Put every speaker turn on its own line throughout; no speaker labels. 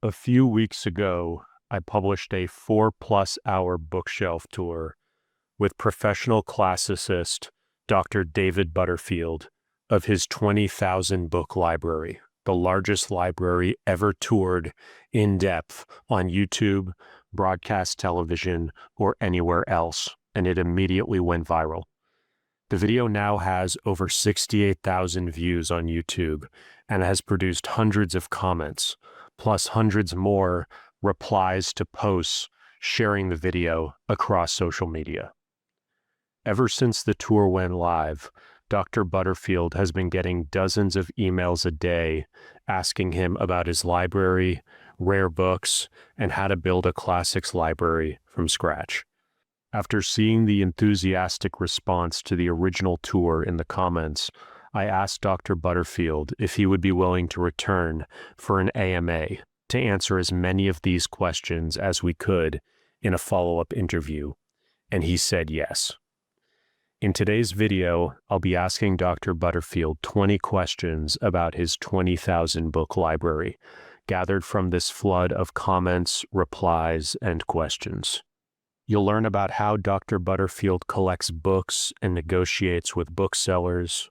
A few weeks ago, I published a 4-plus-hour bookshelf tour with professional classicist Dr. David Butterfield of his 20,000 book library, the largest library ever toured in depth on YouTube, broadcast television, or anywhere else, and it immediately went viral. The video now has over 68,000 views on YouTube and has produced hundreds of comments, plus hundreds more replies to posts sharing the video across social media. Ever since the tour went live, Dr. Butterfield has been getting dozens of emails a day asking him about his library, rare books, and how to build a classics library from scratch. After seeing the enthusiastic response to the original tour in the comments, I asked Dr. Butterfield if he would be willing to return for an AMA to answer as many of these questions as we could in a follow-up interview, and he said yes. In today's video, I'll be asking Dr. Butterfield 20 questions about his 20,000 book library, gathered from this flood of comments, replies, and questions. You'll learn about how Dr. Butterfield collects books and negotiates with booksellers,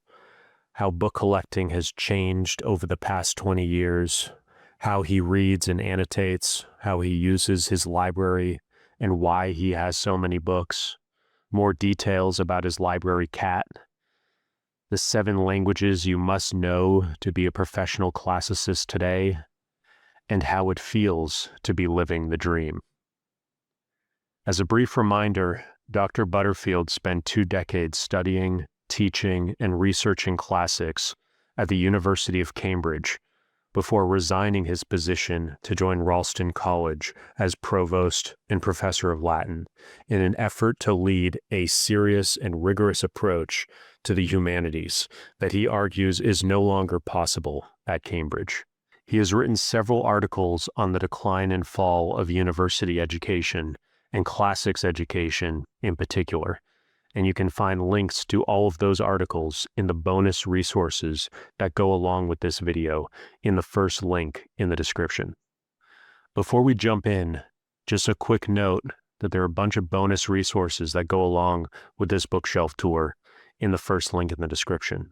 how book collecting has changed over the past 20 years, how he reads and annotates, how he uses his library, and why he has so many books, more details about his library cat, the 7 languages you must know to be a professional classicist today, and how it feels to be living the dream. As a brief reminder, Dr. Butterfield spent 2 decades studying, teaching, and researching classics at the University of Cambridge before resigning his position to join Ralston College as Provost and Professor of Latin in an effort to lead a serious and rigorous approach to the humanities that he argues is no longer possible at Cambridge. He has written several articles on the decline and fall of university education and classics education in particular, and you can find links to all of those articles in the bonus resources that go along with this video in the first link in the description. Before we jump in, just a quick note that there are a bunch of bonus resources that go along with this bookshelf tour in the first link in the description.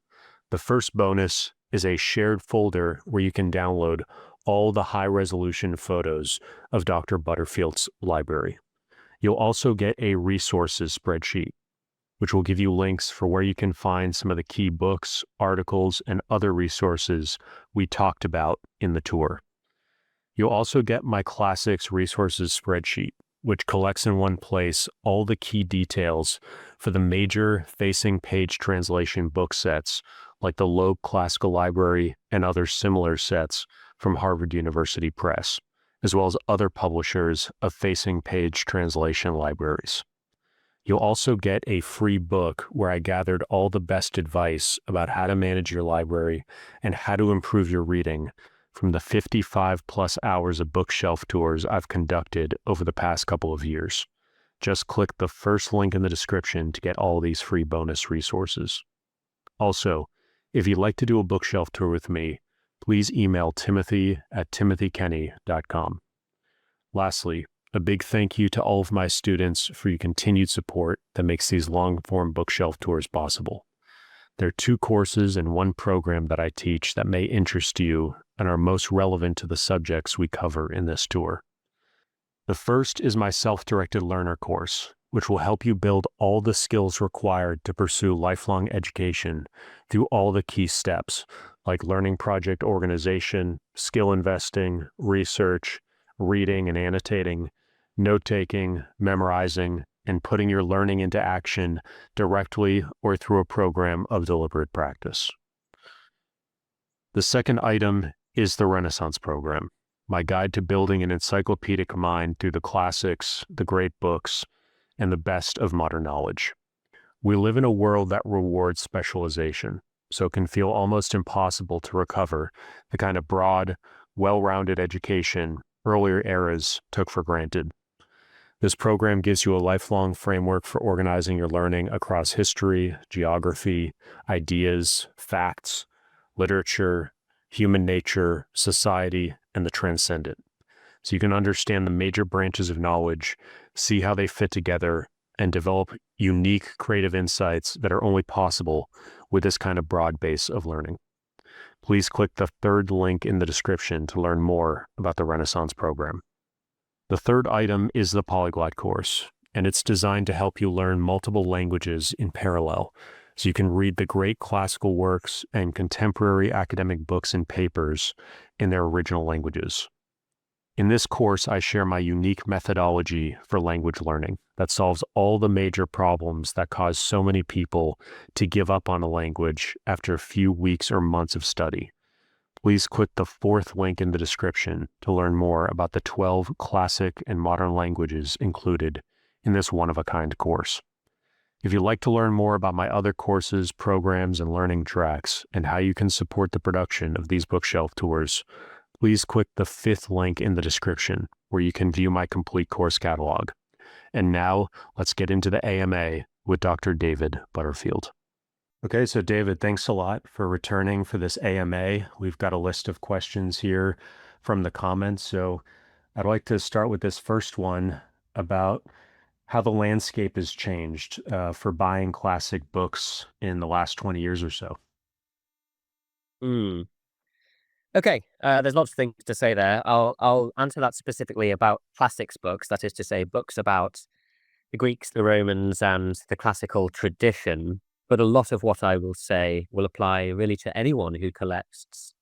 The first bonus is a shared folder where you can download all the high-resolution photos of Dr. Butterfield's library. You'll also get a resources spreadsheet, which will give you links for where you can find some of the key books, articles, and other resources we talked about in the tour. You'll also get my classics resources spreadsheet, which collects in one place all the key details for the major facing page translation book sets like the Loebs Classical Library and other similar sets from Harvard University Press, as well as other publishers of facing page translation libraries. You'll also get a free book where I gathered all the best advice about how to manage your library and how to improve your reading from the 55-plus hours of bookshelf tours I've conducted over the past couple of years. Just click the first link in the description to get all these free bonus resources. Also, if you'd like to do a bookshelf tour with me, please email timothy@timothykenny.com. Lastly, a big thank you to all of my students for your continued support that makes these long-form bookshelf tours possible. There are 2 courses and 1 program that I teach that may interest you and are most relevant to the subjects we cover in this tour. The first is my self-directed learner course, which will help you build all the skills required to pursue lifelong education through all the key steps, like learning project organization, skill investing, research, reading and annotating, note-taking, memorizing, and putting your learning into action directly or through a program of deliberate practice. The second item is the Renaissance program, my guide to building an encyclopedic mind through the classics, the great books, and the best of modern knowledge. We live in a world that rewards specialization, so it can feel almost impossible to recover the kind of broad, well-rounded education earlier eras took for granted. This program gives you a lifelong framework for organizing your learning across history, geography, ideas, facts, literature, human nature, society, and the transcendent. so you can understand the major branches of knowledge, see how they fit together, and develop unique creative insights that are only possible with this kind of broad base of learning. Please click the third link in the description to learn more about the Renaissance program. The third item is the Polyglot course, and it's designed to help you learn multiple languages in parallel, so you can read the great classical works and contemporary academic books and papers in their original languages. In this course, I share my unique methodology for language learning that solves all the major problems that cause so many people to give up on a language after a few weeks or months of study. Please click the fourth link in the description to learn more about the 12 classic and modern languages included in this one-of-a-kind course. If you'd like to learn more about my other courses, programs, and learning tracks, and how you can support the production of these bookshelf tours, please click the fifth link in the description where you can view my complete course catalog. And now, let's get into the AMA with Dr. David Butterfield. Okay, so David, thanks a lot for returning for this AMA. We've got a list of questions here from the comments, so I'd like to start with this first one about how the landscape has changed for buying classic books in the last 20 years or so.
Okay, there's lots of things to say there. I'll answer that specifically about classics books, that is to say, books about the Greeks, the Romans, and the classical tradition. But a lot of what I will say will apply really to anyone who collects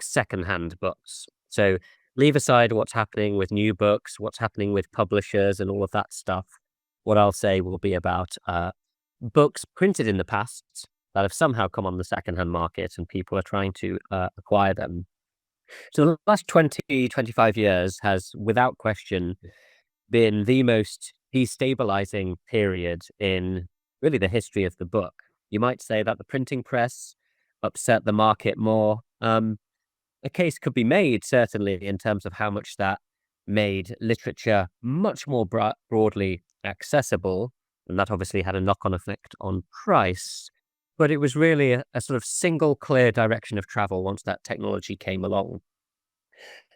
secondhand books. So leave aside what's happening with new books, what's happening with publishers, and all of that stuff. What I'll say will be about books printed in the past that have somehow come on the secondhand market and people are trying to acquire them. So the last 20, 25 years has, without question, been the most destabilizing period in really the history of the book. You might say that the printing press upset the market more. A case could be made, certainly, in terms of how much that made literature much more broadly accessible, and that obviously had a knock-on effect on price. But it was really a sort of single clear direction of travel once that technology came along.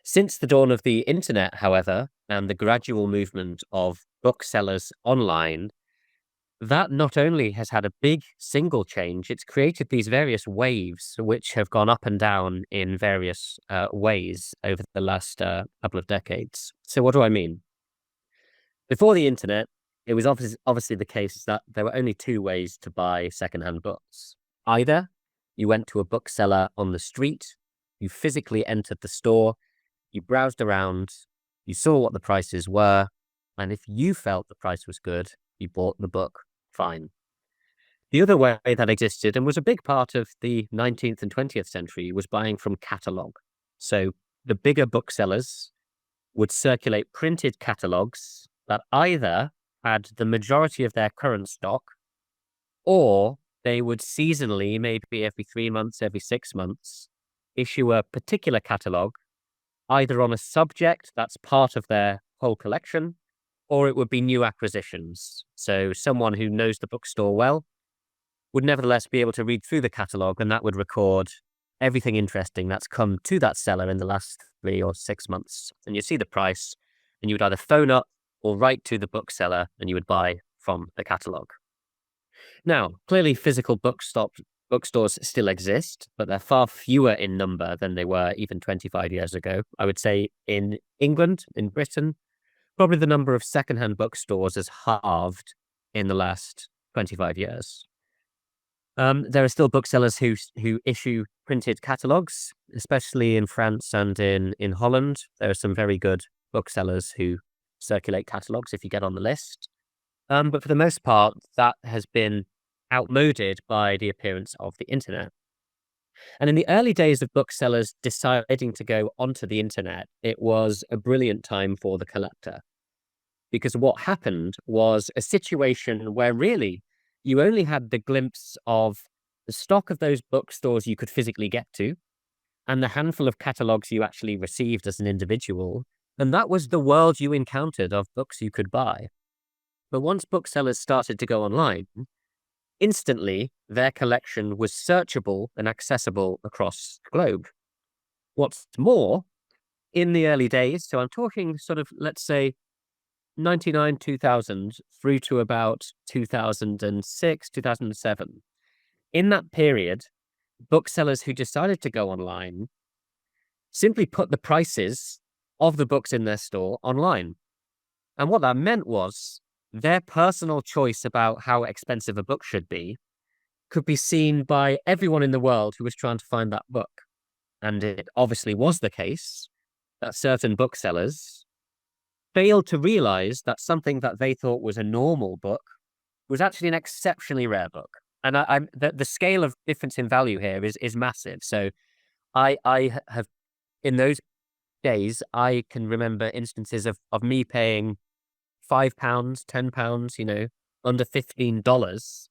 Since the dawn of the internet, however, and the gradual movement of booksellers online, that not only has had a big single change, it's created these various waves which have gone up and down in various ways over the last couple of decades. So what do I mean? Before the internet, it was obviously the case that there were only two ways to buy secondhand books. Either you went to a bookseller on the street, you physically entered the store, you browsed around, you saw what the prices were, and if you felt the price was good, you bought the book. Fine. The other way that existed and was a big part of the 19th and 20th century was buying from catalogue. So the bigger booksellers would circulate printed catalogues that either had the majority of their current stock, or they would seasonally, maybe every 3 months, every 6 months, issue a particular catalogue, either on a subject that's part of their whole collection, or it would be new acquisitions. So someone who knows the bookstore well would nevertheless be able to read through the catalogue, and that would record everything interesting that's come to that seller in the last 3 or 6 months. And you see the price, and you would either phone up or write to the bookseller, and you would buy from the catalogue. Now, clearly physical bookstores still exist, but they're far fewer in number than they were even 25 years ago. I would say in England, in Britain, probably the number of secondhand bookstores has halved in the last 25 years. There are still booksellers who issue printed catalogues, especially in France and in Holland. There are some very good booksellers who circulate catalogues if you get on the list. But for the most part, that has been outmoded by the appearance of the internet. And in the early days of booksellers deciding to go onto the internet, it was a brilliant time for the collector. Because what happened was a situation where really you only had the glimpse of the stock of those bookstores you could physically get to, and the handful of catalogues you actually received as an individual. And that was the world you encountered of books you could buy. But once booksellers started to go online, instantly their collection was searchable and accessible across the globe. What's more, in the early days, so I'm talking sort of, let's say, 99, 2000 through to about 2006, 2007. In that period, booksellers who decided to go online simply put the prices of the books in their store online. And what that meant was their personal choice about how expensive a book should be could be seen by everyone in the world who was trying to find that book. And it obviously was the case that certain booksellers failed to realize that something that they thought was a normal book was actually an exceptionally rare book. And the scale of difference in value here is massive. So I have, in those days, I can remember instances of me paying £5, £10, under $15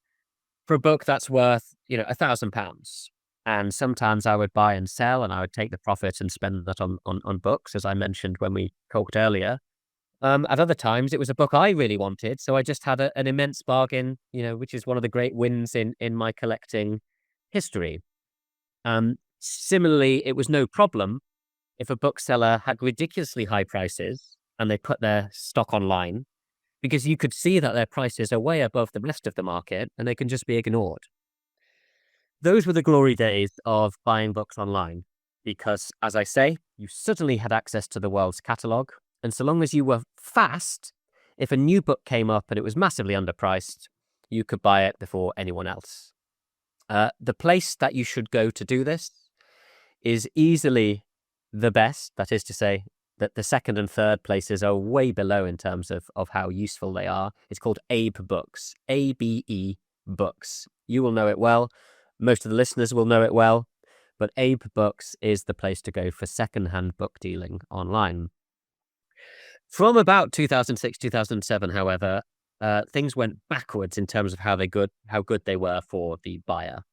for a book that's worth, £1,000. And sometimes I would buy and sell, and I would take the profit and spend that on books, as I mentioned when we talked earlier. At other times, it was a book I really wanted, so I just had an immense bargain, which is one of the great wins in my collecting history. Similarly, it was no problem if a bookseller had ridiculously high prices and they put their stock online, because you could see that their prices are way above the rest of the market and they can just be ignored. Those were the glory days of buying books online, because, as I say, you suddenly had access to the world's catalogue. And so long as you were fast, if a new book came up and it was massively underpriced, you could buy it before anyone else. The place that you should go to do this is easily the best. That is to say, that the second and third places are way below in terms of how useful they are. It's called Abe Books, ABE Books. You will know it well. Most of the listeners will know it well. But Abe Books is the place to go for secondhand book dealing online. From about 2006, 2007, however, things went backwards in terms of how good they were for the buyer.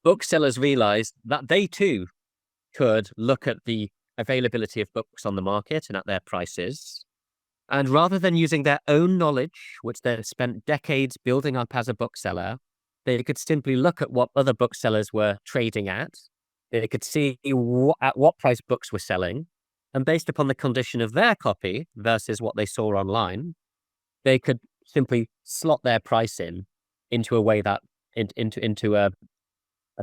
Booksellers realized that they too could look at the availability of books on the market and at their prices. And rather than using their own knowledge, which they spent decades building up as a bookseller, they could simply look at what other booksellers were trading at. They could see at what price books were selling. And based upon the condition of their copy versus what they saw online, they could simply slot their price into a way that into a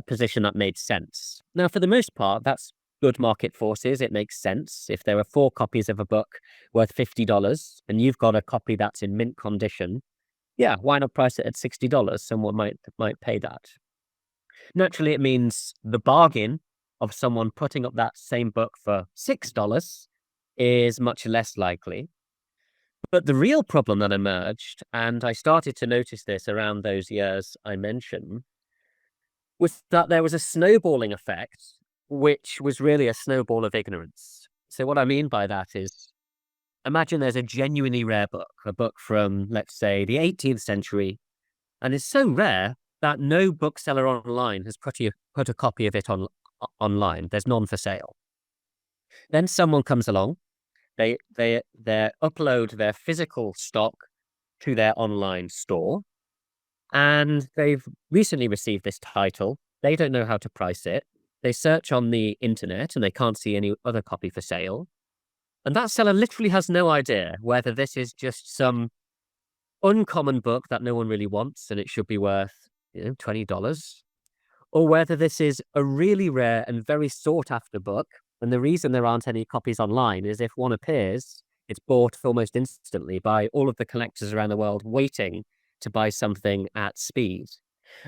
position that made sense. Now, for the most part, that's good market forces. It makes sense. If there are 4 copies of a book worth $50 and you've got a copy that's in mint condition, yeah, why not price it at $60? Someone might pay that. Naturally, it means the bargain of someone putting up that same book for $6 is much less likely. But the real problem that emerged, and I started to notice this around those years I mentioned, was that there was a snowballing effect, which was really a snowball of ignorance. So what I mean by that is, imagine there's a genuinely rare book, a book from, let's say, the 18th century, and it's so rare that no bookseller online has put a copy of it online. There's none for sale. Then someone comes along, they upload their physical stock to their online store, and they've recently received this title. They don't know how to price it. They search on the internet and they can't see any other copy for sale. And that seller literally has no idea whether this is just some uncommon book that no one really wants and it should be worth, $20, or whether this is a really rare and very sought after book. And the reason there aren't any copies online is if one appears, it's bought almost instantly by all of the collectors around the world waiting to buy something at speed.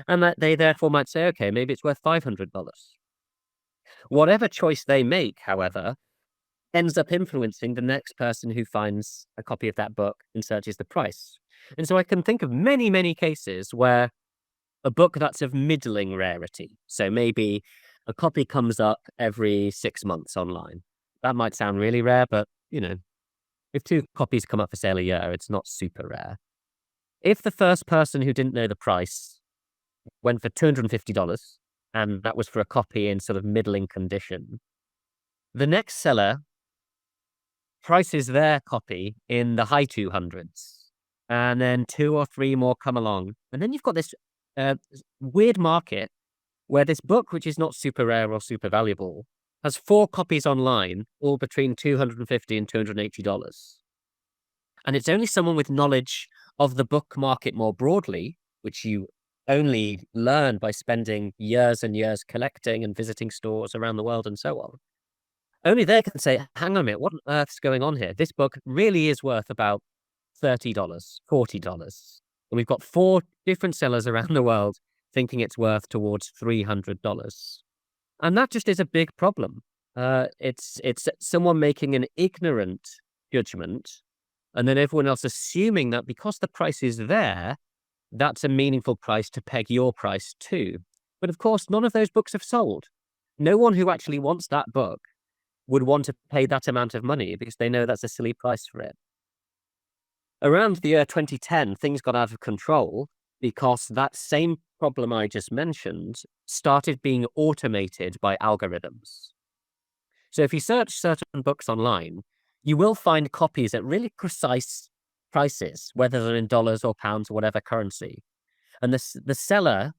And that they therefore might say, okay, maybe it's worth $500. Whatever choice they make, however, ends up influencing the next person who finds a copy of that book and searches the price. And so I can think of many, many cases where a book that's of middling rarity, so maybe a copy comes up every 6 months online. That might sound really rare, but, if 2 copies come up for sale a year, it's not super rare. If the first person who didn't know the price went for $250, and that was for a copy in sort of middling condition, the next seller prices their copy in the high 200s, and then 2 or 3 more come along. And then you've got this weird market where this book, which is not super rare or super valuable, has 4 copies online, all between $250 and $280. And it's only someone with knowledge of the book market more broadly, which you only learn by spending years and years collecting and visiting stores around the world and so on. Only they can say, hang on a minute, what on earth's going on here? This book really is worth about $30, $40. And we've got 4 different sellers around the world thinking it's worth towards $300. And that just is a big problem. It's someone making an ignorant judgment, and then everyone else assuming that because the price is there, that's a meaningful price to peg your price to. But of course, none of those books have sold. No one who actually wants that book would want to pay that amount of money because they know that's a silly price for it. Around the year 2010, things got out of control because that same problem I just mentioned started being automated by algorithms. So if you search certain books online, you will find copies at really precise prices, whether they're in dollars or pounds or whatever currency. And the seller,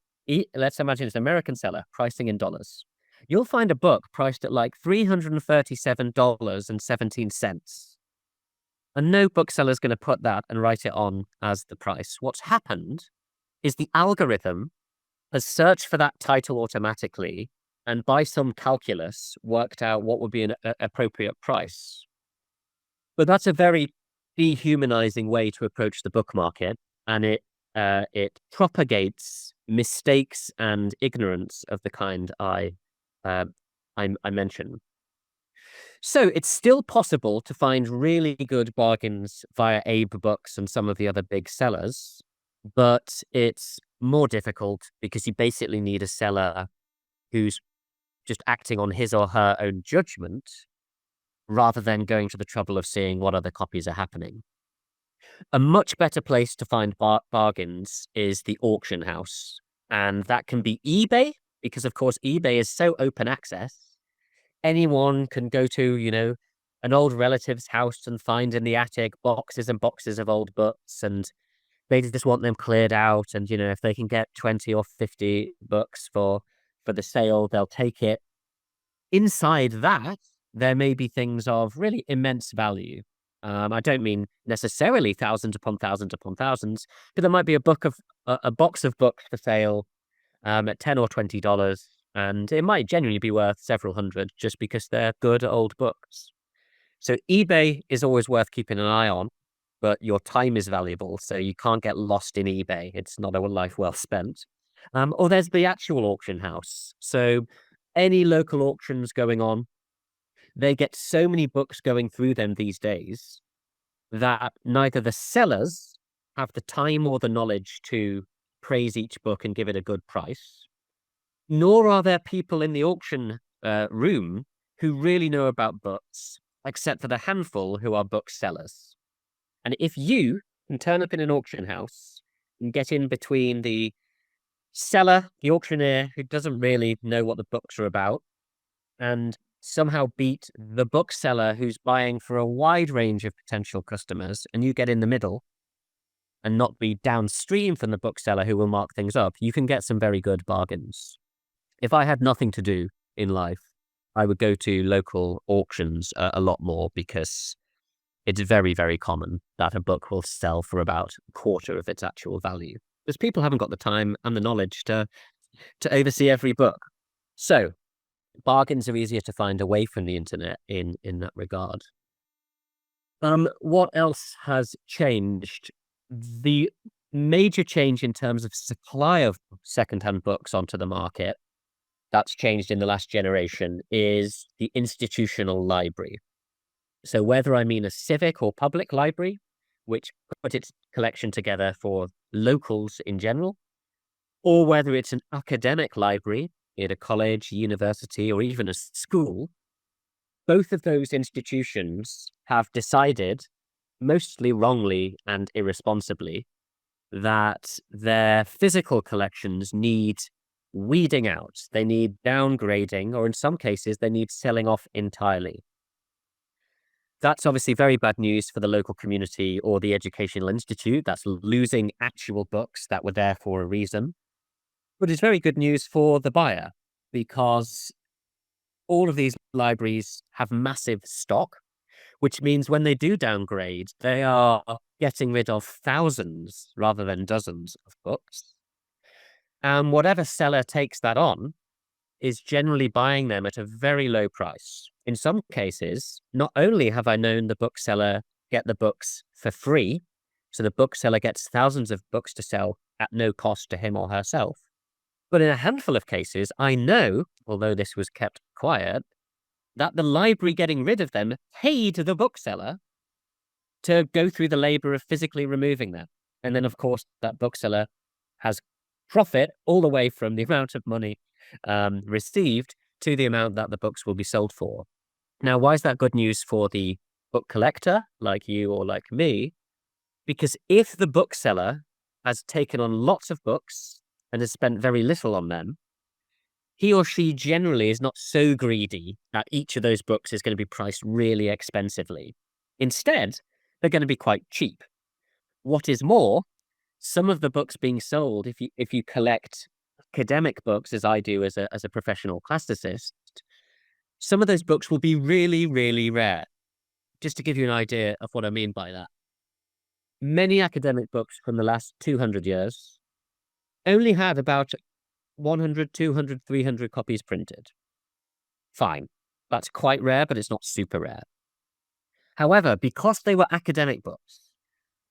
let's imagine it's an American seller pricing in dollars. You'll find a book priced at like $337.17. And no bookseller's going to put that and write it on as the price. What's happened is the algorithm has searched for that title automatically and by some calculus worked out what would be an appropriate price. But that's a very dehumanizing way to approach the book market, and it propagates mistakes and ignorance of the kind I mentioned. So it's still possible to find really good bargains via Abe Books and some of the other big sellers, but it's more difficult because you basically need a seller who's just acting on his or her own judgment rather than going to the trouble of seeing what other copies are happening. A much better place to find bargains is the auction house. And that can be eBay, because of course eBay is so open access. Anyone can go to, an old relative's house and find in the attic boxes and boxes of old books, and they just want them cleared out. And, if they can get 20 or 50 books for the sale, they'll take it. Inside that, there may be things of really immense value. I don't mean necessarily thousands upon thousands upon thousands, but there might be a box of books for sale at $10 or $20, and it might genuinely be worth several hundred just because they're good old books. So eBay is always worth keeping an eye on, but your time is valuable, so you can't get lost in eBay. It's not a life well spent. Or there's the actual auction house. So any local auctions going on, they get so many books going through them these days that neither the sellers have the time or the knowledge to praise each book and give it a good price, nor are there people in the auction room who really know about books, except for the handful who are booksellers. And if you can turn up in an auction house and get in between the seller, the auctioneer, who doesn't really know what the books are about, and somehow beat the bookseller who's buying for a wide range of potential customers, and you get in the middle and not be downstream from the bookseller who will mark things up, you can get some very good bargains. If I had nothing to do in life, I would go to local auctions a lot more, because it's very, very common that a book will sell for about a quarter of its actual value, because people haven't got the time and the knowledge to oversee every book. So bargains are easier to find away from the internet in that regard. What else has changed? The major change in terms of supply of secondhand books onto the market that's changed in the last generation is the institutional library. So whether I mean a civic or public library, which put its collection together for locals in general, or whether it's an academic library at a college, university, or even a school, both of those institutions have decided, mostly wrongly and irresponsibly, that their physical collections need weeding out. They need downgrading, or in some cases, they need selling off entirely. That's obviously very bad news for the local community or the educational institute that's losing actual books that were there for a reason. But it's very good news for the buyer, because all of these libraries have massive stock, which means when they do downgrade, they are getting rid of thousands rather than dozens of books. And whatever seller takes that on is generally buying them at a very low price. In some cases, not only have I known the bookseller get the books for free, so the bookseller gets thousands of books to sell at no cost to him or herself, but in a handful of cases, I know, although this was kept quiet, that the library getting rid of them paid the bookseller to go through the labor of physically removing them. And then, of course, that bookseller has profit all the way from the amount of money received to the amount that the books will be sold for. Now, why is that good news for the book collector like you or like me? Because if the bookseller has taken on lots of books and has spent very little on them, he or she generally is not so greedy that each of those books is going to be priced really expensively. Instead, they're going to be quite cheap. What is more, some of the books being sold, if you collect academic books, as I do as a professional classicist, some of those books will be really, really rare. Just to give you an idea of what I mean by that. Many academic books from the last 200 years only had about 100, 200, 300 copies printed. Fine. That's quite rare, but it's not super rare. However, because they were academic books,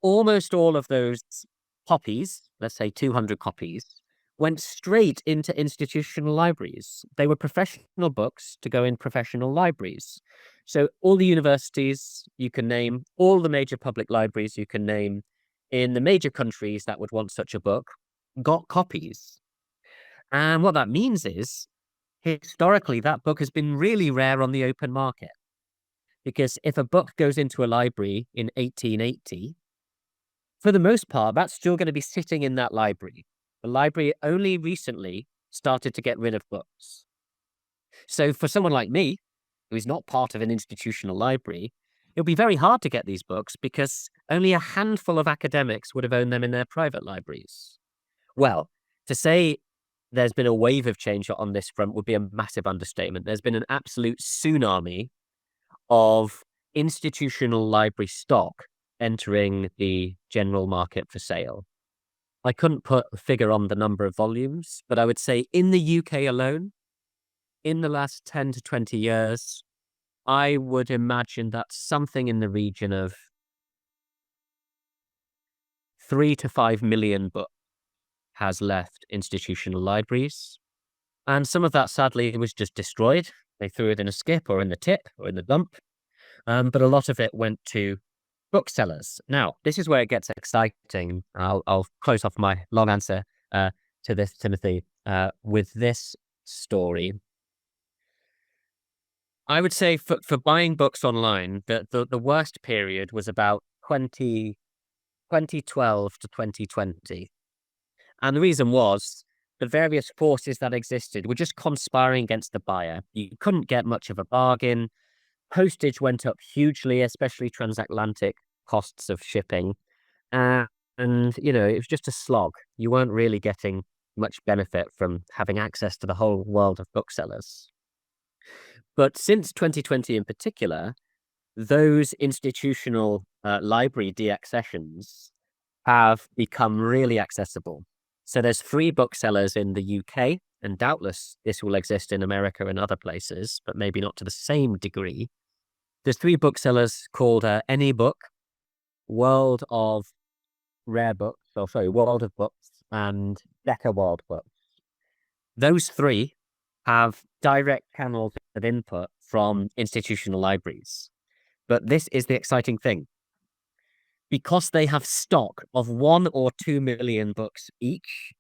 almost all of those copies, let's say 200 copies, went straight into institutional libraries. They were professional books to go in professional libraries. So all the universities you can name, all the major public libraries you can name in the major countries that would want such a book got copies. And what that means is, historically, that book has been really rare on the open market. Because if a book goes into a library in 1880, for the most part, that's still going to be sitting in that library. The library only recently started to get rid of books. So for someone like me, who is not part of an institutional library, it'll be very hard to get these books because only a handful of academics would have owned them in their private libraries. Well, to say there's been a wave of change on this front would be a massive understatement. There's been an absolute tsunami of institutional library stock entering the general market for sale. I couldn't put a figure on the number of volumes, but I would say in the UK alone, in the last 10 to 20 years, I would imagine that something in the region of 3 to 5 million books has left institutional libraries. And some of that, sadly, was just destroyed. They threw it in a skip or in the tip or in the dump. But a lot of it went to booksellers. Now, this is where it gets exciting. I'll close off my long answer to this, Timothy, with this story. I would say for buying books online, the worst period was about 2012 to 2020. And the reason was the various forces that existed were just conspiring against the buyer. You couldn't get much of a bargain. Postage went up hugely, especially transatlantic costs of shipping. And, it was just a slog. You weren't really getting much benefit from having access to the whole world of booksellers. But since 2020 in particular, those institutional library deaccessions have become really accessible. So there's free booksellers in the UK, and doubtless this will exist in America and other places, but maybe not to the same degree. There's 3 booksellers called Book, World of Books, and Decca World Books. Those 3 have direct channels of input from institutional libraries. But this is the exciting thing. Because they have stock of 1 or 2 million books each,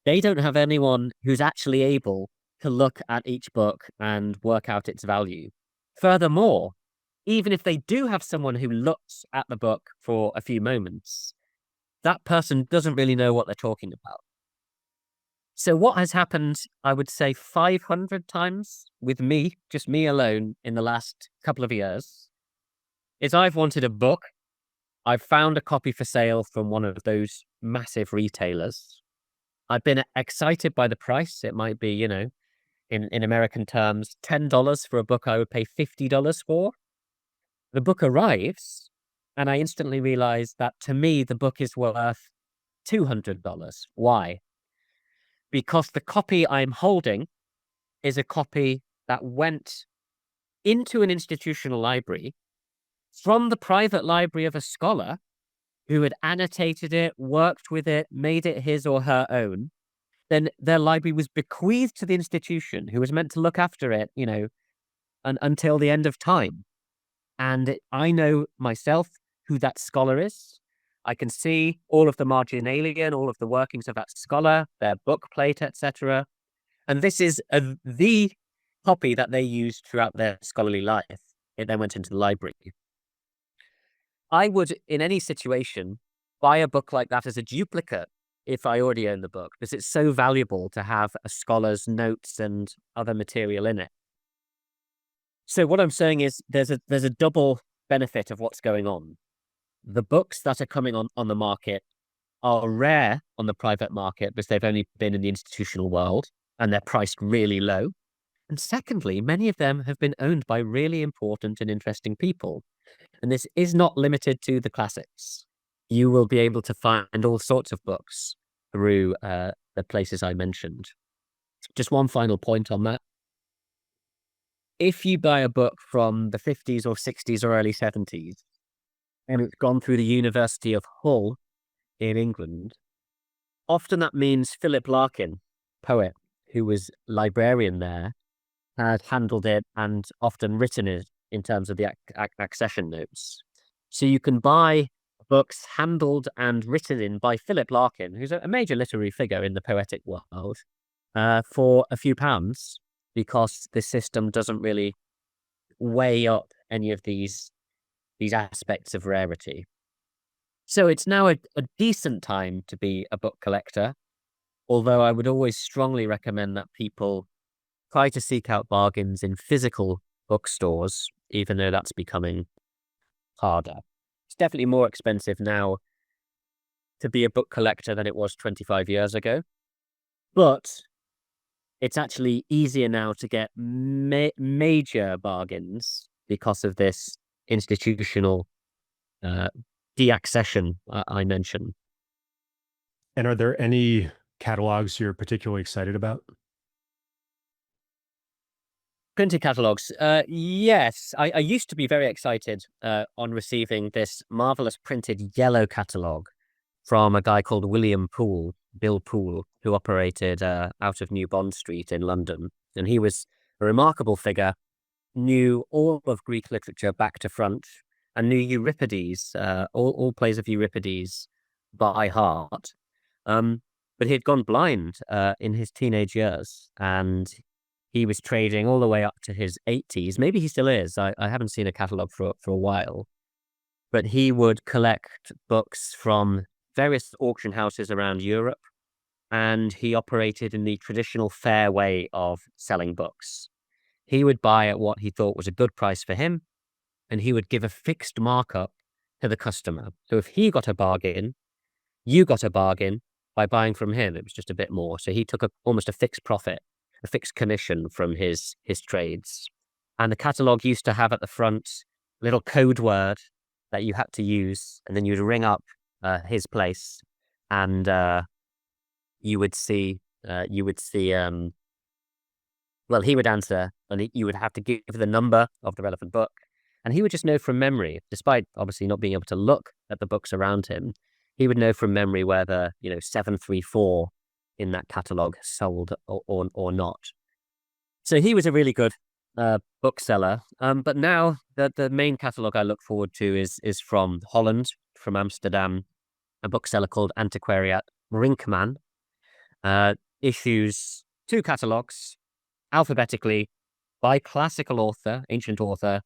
they don't have anyone who's actually able to look at each book and work out its value. Furthermore, even if they do have someone who looks at the book for a few moments, that person doesn't really know what they're talking about. So what has happened, I would say 500 times with me, just me alone, in the last couple of years, is I've wanted a book. I've found a copy for sale from one of those massive retailers. I've been excited by the price. It might be, in American terms, $10 for a book I would pay $50 for. The book arrives, and I instantly realize that to me, the book is worth $200. Why? Because the copy I'm holding is a copy that went into an institutional library from the private library of a scholar who had annotated it, worked with it, made it his or her own. Then their library was bequeathed to the institution who was meant to look after it, until the end of time. And I know myself who that scholar is. I can see all of the marginalia, all of the workings of that scholar, their book plate, etc. And this is the copy that they used throughout their scholarly life. It then went into the library. I would, in any situation, buy a book like that as a duplicate if I already own the book, because it's so valuable to have a scholar's notes and other material in it. So what I'm saying is there's a double benefit of what's going on. The books that are coming on the market are rare on the private market because they've only been in the institutional world and they're priced really low. And secondly, many of them have been owned by really important and interesting people. And this is not limited to the classics. You will be able to find all sorts of books through the places I mentioned. Just one final point on that. If you buy a book from the 50s or 60s or early 70s, and it's gone through the University of Hull in England, often that means Philip Larkin, poet, who was librarian there, had handled it and often written it in terms of the accession notes. So you can buy books handled and written in by Philip Larkin, who's a major literary figure in the poetic world, for a few pounds, because the system doesn't really weigh up any of these aspects of rarity. So it's now a decent time to be a book collector, although I would always strongly recommend that people try to seek out bargains in physical bookstores, even though that's becoming harder. It's definitely more expensive now to be a book collector than it was 25 years ago, but it's actually easier now to get major bargains because of this institutional deaccession I mentioned.
And are there any catalogs you're particularly excited about?
Printed catalogs. Yes, I used to be very excited on receiving this marvelous printed yellow catalogue from a guy called Bill Poole, who operated out of New Bond Street in London. And he was a remarkable figure, knew all of Greek literature back to front, and knew Euripides, all plays of Euripides by heart. But he had gone blind in his teenage years, and he was trading all the way up to his 80s. Maybe he still is. I haven't seen a catalogue for a while. But he would collect books from various auction houses around Europe, and he operated in the traditional fair way of selling books. He would buy at what he thought was a good price for him, and he would give a fixed markup to the customer. So if he got a bargain, you got a bargain by buying from him. It was just a bit more. So he took almost a fixed profit, a fixed commission from his trades. And the catalogue used to have at the front a little code word that you had to use, and then you'd ring up his place, and you would see, well, he would answer, and you would have to give the number of the relevant book, and he would just know from memory, despite obviously not being able to look at the books around him. He would know from memory whether 734 in that catalogue sold or not. So he was a really good bookseller. But now the main catalogue I look forward to is from Holland, from Amsterdam, a bookseller called Antiquariat Brinkman. Issues 2 catalogues alphabetically by classical author, ancient author,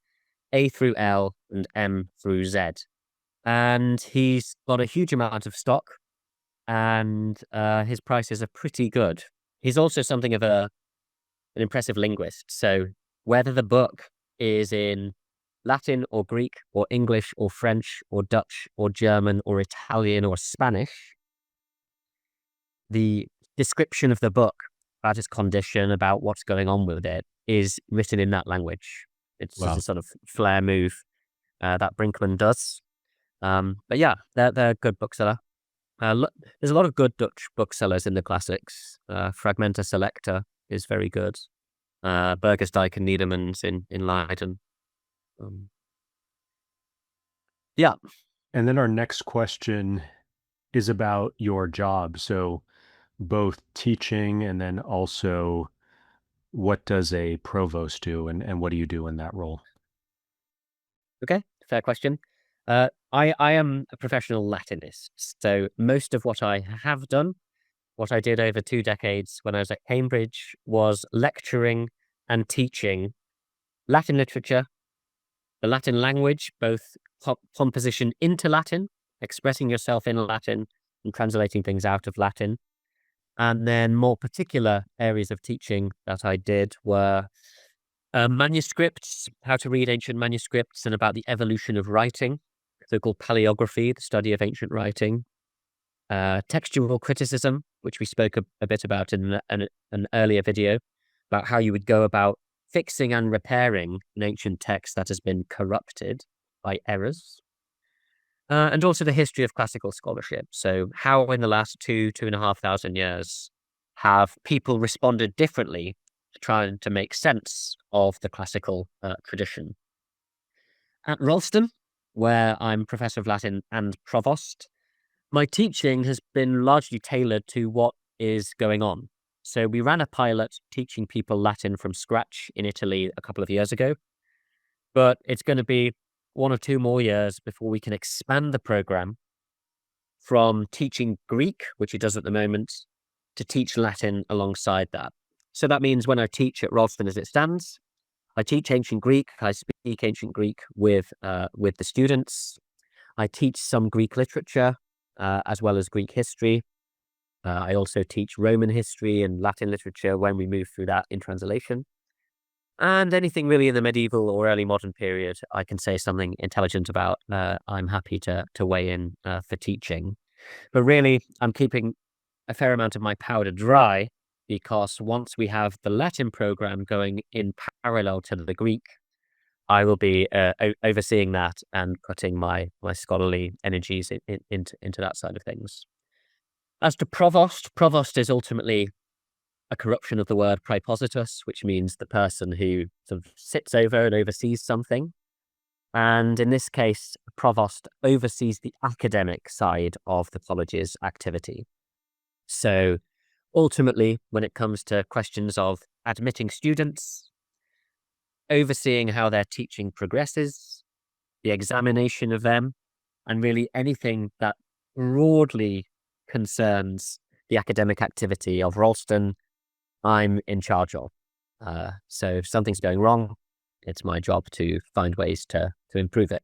A through L and M through Z. And he's got a huge amount of stock, and his prices are pretty good. He's also something of an impressive linguist. So whether the book is in Latin or Greek or English or French or Dutch or German or Italian or Spanish, the description of the book about its condition, about what's going on with it, is written in that language. It's just
Wow.
a sort of flair move that Brinkman does. But yeah, they're a good bookseller. There's a lot of good Dutch booksellers in the classics. Fragmenta Selecta is very good. Burgersdijk and Niedermann's in Leiden. Yeah.
And then our next question is about your job. So both teaching and then also what does a provost do and what do you do in that role?
Okay, fair question. I am a professional Latinist, so most of what I have done, what I did over 2 decades when I was at Cambridge, was lecturing and teaching Latin literature, the Latin language, both composition into Latin, expressing yourself in Latin and translating things out of Latin. And then more particular areas of teaching that I did were manuscripts, how to read ancient manuscripts, and about the evolution of writing, so-called paleography, the study of ancient writing. Textual criticism, which we spoke a bit about in an earlier video, about how you would go about fixing and repairing an ancient text that has been corrupted by errors. And also the history of classical scholarship. So how in the last 2,500 years have people responded differently to trying to make sense of the classical tradition. At Ralston, where I'm Professor of Latin and Provost, my teaching has been largely tailored to what is going on. So we ran a pilot teaching people Latin from scratch in Italy a couple of years ago, but it's going to be 1 or 2 more years before we can expand the program from teaching Greek, which it does at the moment, to teach Latin alongside that. So that means when I teach at Ralston as it stands, I teach ancient Greek, I speak ancient Greek with the students. I teach some Greek literature, as well as Greek history. I also teach Roman history and Latin literature when we move through that in translation. And anything really in the medieval or early modern period, I can say something intelligent about. I'm happy to weigh in for teaching. But really, I'm keeping a fair amount of my powder dry, because once we have the Latin program going in parallel to the Greek, I will be overseeing that and putting my scholarly energies into that side of things. As to provost, provost is ultimately a corruption of the word praepositus, which means the person who sort of sits over and oversees something. And in this case, provost oversees the academic side of the college's activity. So ultimately, when it comes to questions of admitting students, overseeing how their teaching progresses, the examination of them, and really anything that broadly concerns the academic activity of Ralston, I'm in charge of. So if something's going wrong, it's my job to find ways to improve it.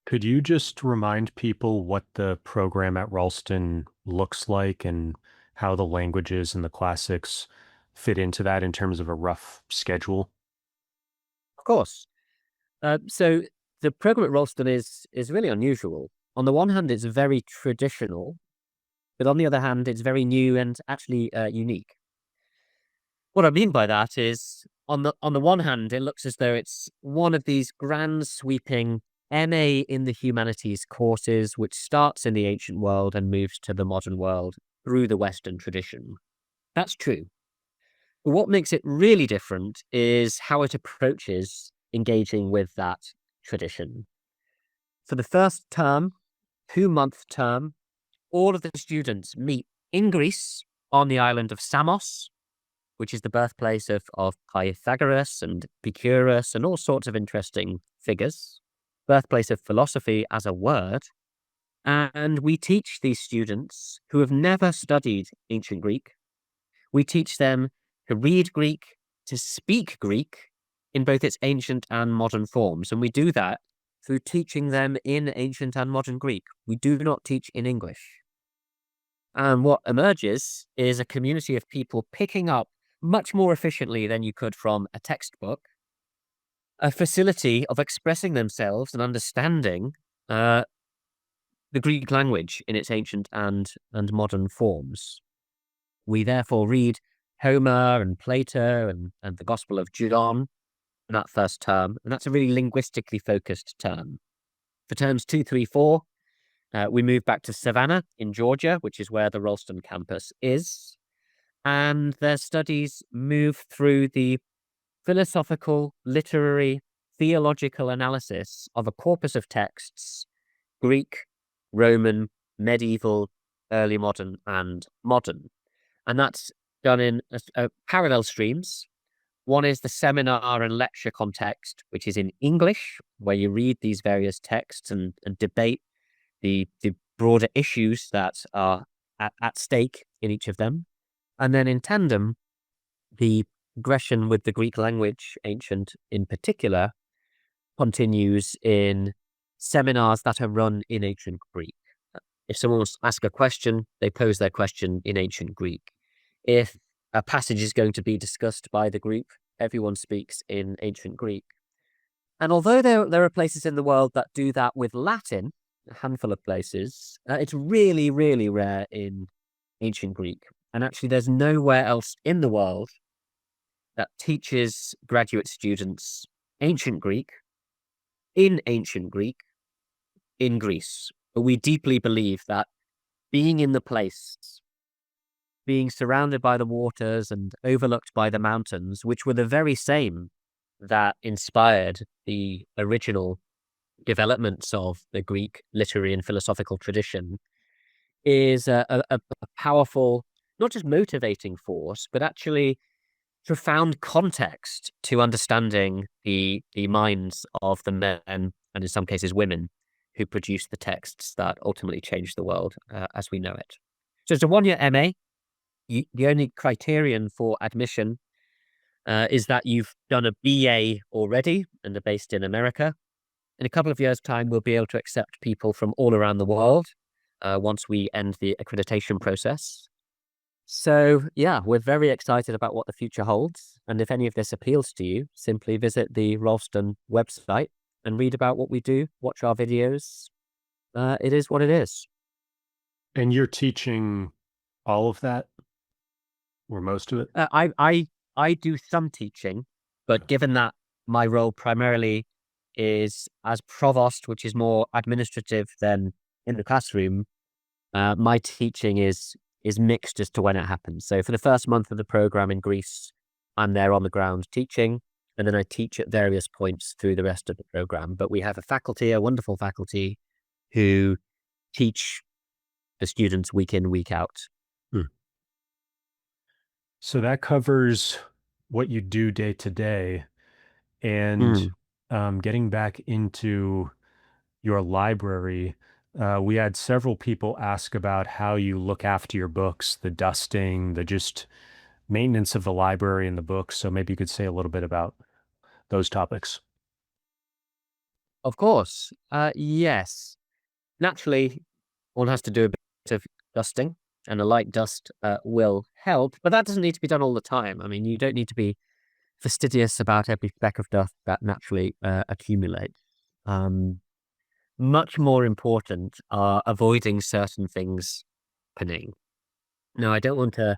Could you just remind people what the program at Ralston looks like and how the languages and the classics fit into that in terms of a rough schedule?
Of course. So the program at Ralston is really unusual. On the one hand, it's very traditional, but on the other hand, it's very new and actually unique. What I mean by that is, on the one hand, it looks as though it's one of these grand sweeping MA in the humanities courses, which starts in the ancient world and moves to the modern world through the Western tradition. That's true. But what makes it really different is how it approaches engaging with that tradition. For the first term, 2-month term, all of the students meet in Greece on the island of Samos, which is the birthplace of Pythagoras and Epicurus and all sorts of interesting figures, birthplace of philosophy as a word. And we teach these students who have never studied ancient Greek, we teach them to read Greek, to speak Greek in both its ancient and modern forms. And we do that through teaching them in ancient and modern Greek. We do not teach in English. And what emerges is a community of people picking up much more efficiently than you could from a textbook, a facility of expressing themselves and understanding the Greek language in its ancient and modern forms. We therefore read Homer and Plato and the Gospel of John in that first term, and that's a really linguistically focused term. For terms 2, 3, 4, we move back to Savannah in Georgia, which is where the Ralston campus is, and their studies move through the philosophical, literary, theological analysis of a corpus of texts, Greek, Roman, medieval, early modern, and modern. And that's done in parallel streams. One is the seminar and lecture context, which is in English, where you read these various texts and debate the broader issues that are at stake in each of them. And then in tandem, the progression with the Greek language, ancient in particular, continues in seminars that are run in ancient Greek. If someone wants to ask a question, they pose their question in ancient Greek. If a passage is going to be discussed by the group, everyone speaks in ancient Greek. And although there are places in the world that do that with Latin, a handful of places, it's really, really rare in ancient Greek. And actually, there's nowhere else in the world that teaches graduate students ancient Greek, in ancient Greek, in Greece. But we deeply believe that being in the place, being surrounded by the waters and overlooked by the mountains, which were the very same that inspired the original developments of the Greek literary and philosophical tradition, is a powerful, not just motivating force, but actually profound context to understanding the minds of the men, and in some cases women, who produced the texts that ultimately changed the world as we know it. So it's a one-year MA. The only criterion for admission is that you've done a BA already and are based in America. In a couple of years' time, we'll be able to accept people from all around the world once we end the accreditation process. So, yeah, we're very excited about what the future holds. And if any of this appeals to you, simply visit the Ralston website and read about what we do, watch our videos. It is what it is.
And you're teaching all of that? Or most of it?
I do some teaching, but given that my role primarily is as provost, which is more administrative than in the classroom, my teaching is mixed as to when it happens. So for the first month of the program in Greece, I'm there on the ground teaching, and then I teach at various points through the rest of the program. But we have a wonderful faculty, who teach the students week in, week out.
So that covers what you do day to day. And getting back into your library, we had several people ask about how you look after your books, the dusting, the just maintenance of the library and the books. So maybe you could say a little bit about those topics.
Of course. Yes. Naturally, one has to do a bit of dusting, and a light dust will help, but that doesn't need to be done all the time. I mean, you don't need to be fastidious about every speck of dust that naturally accumulates. Much more important are avoiding certain things happening. Now, I don't want to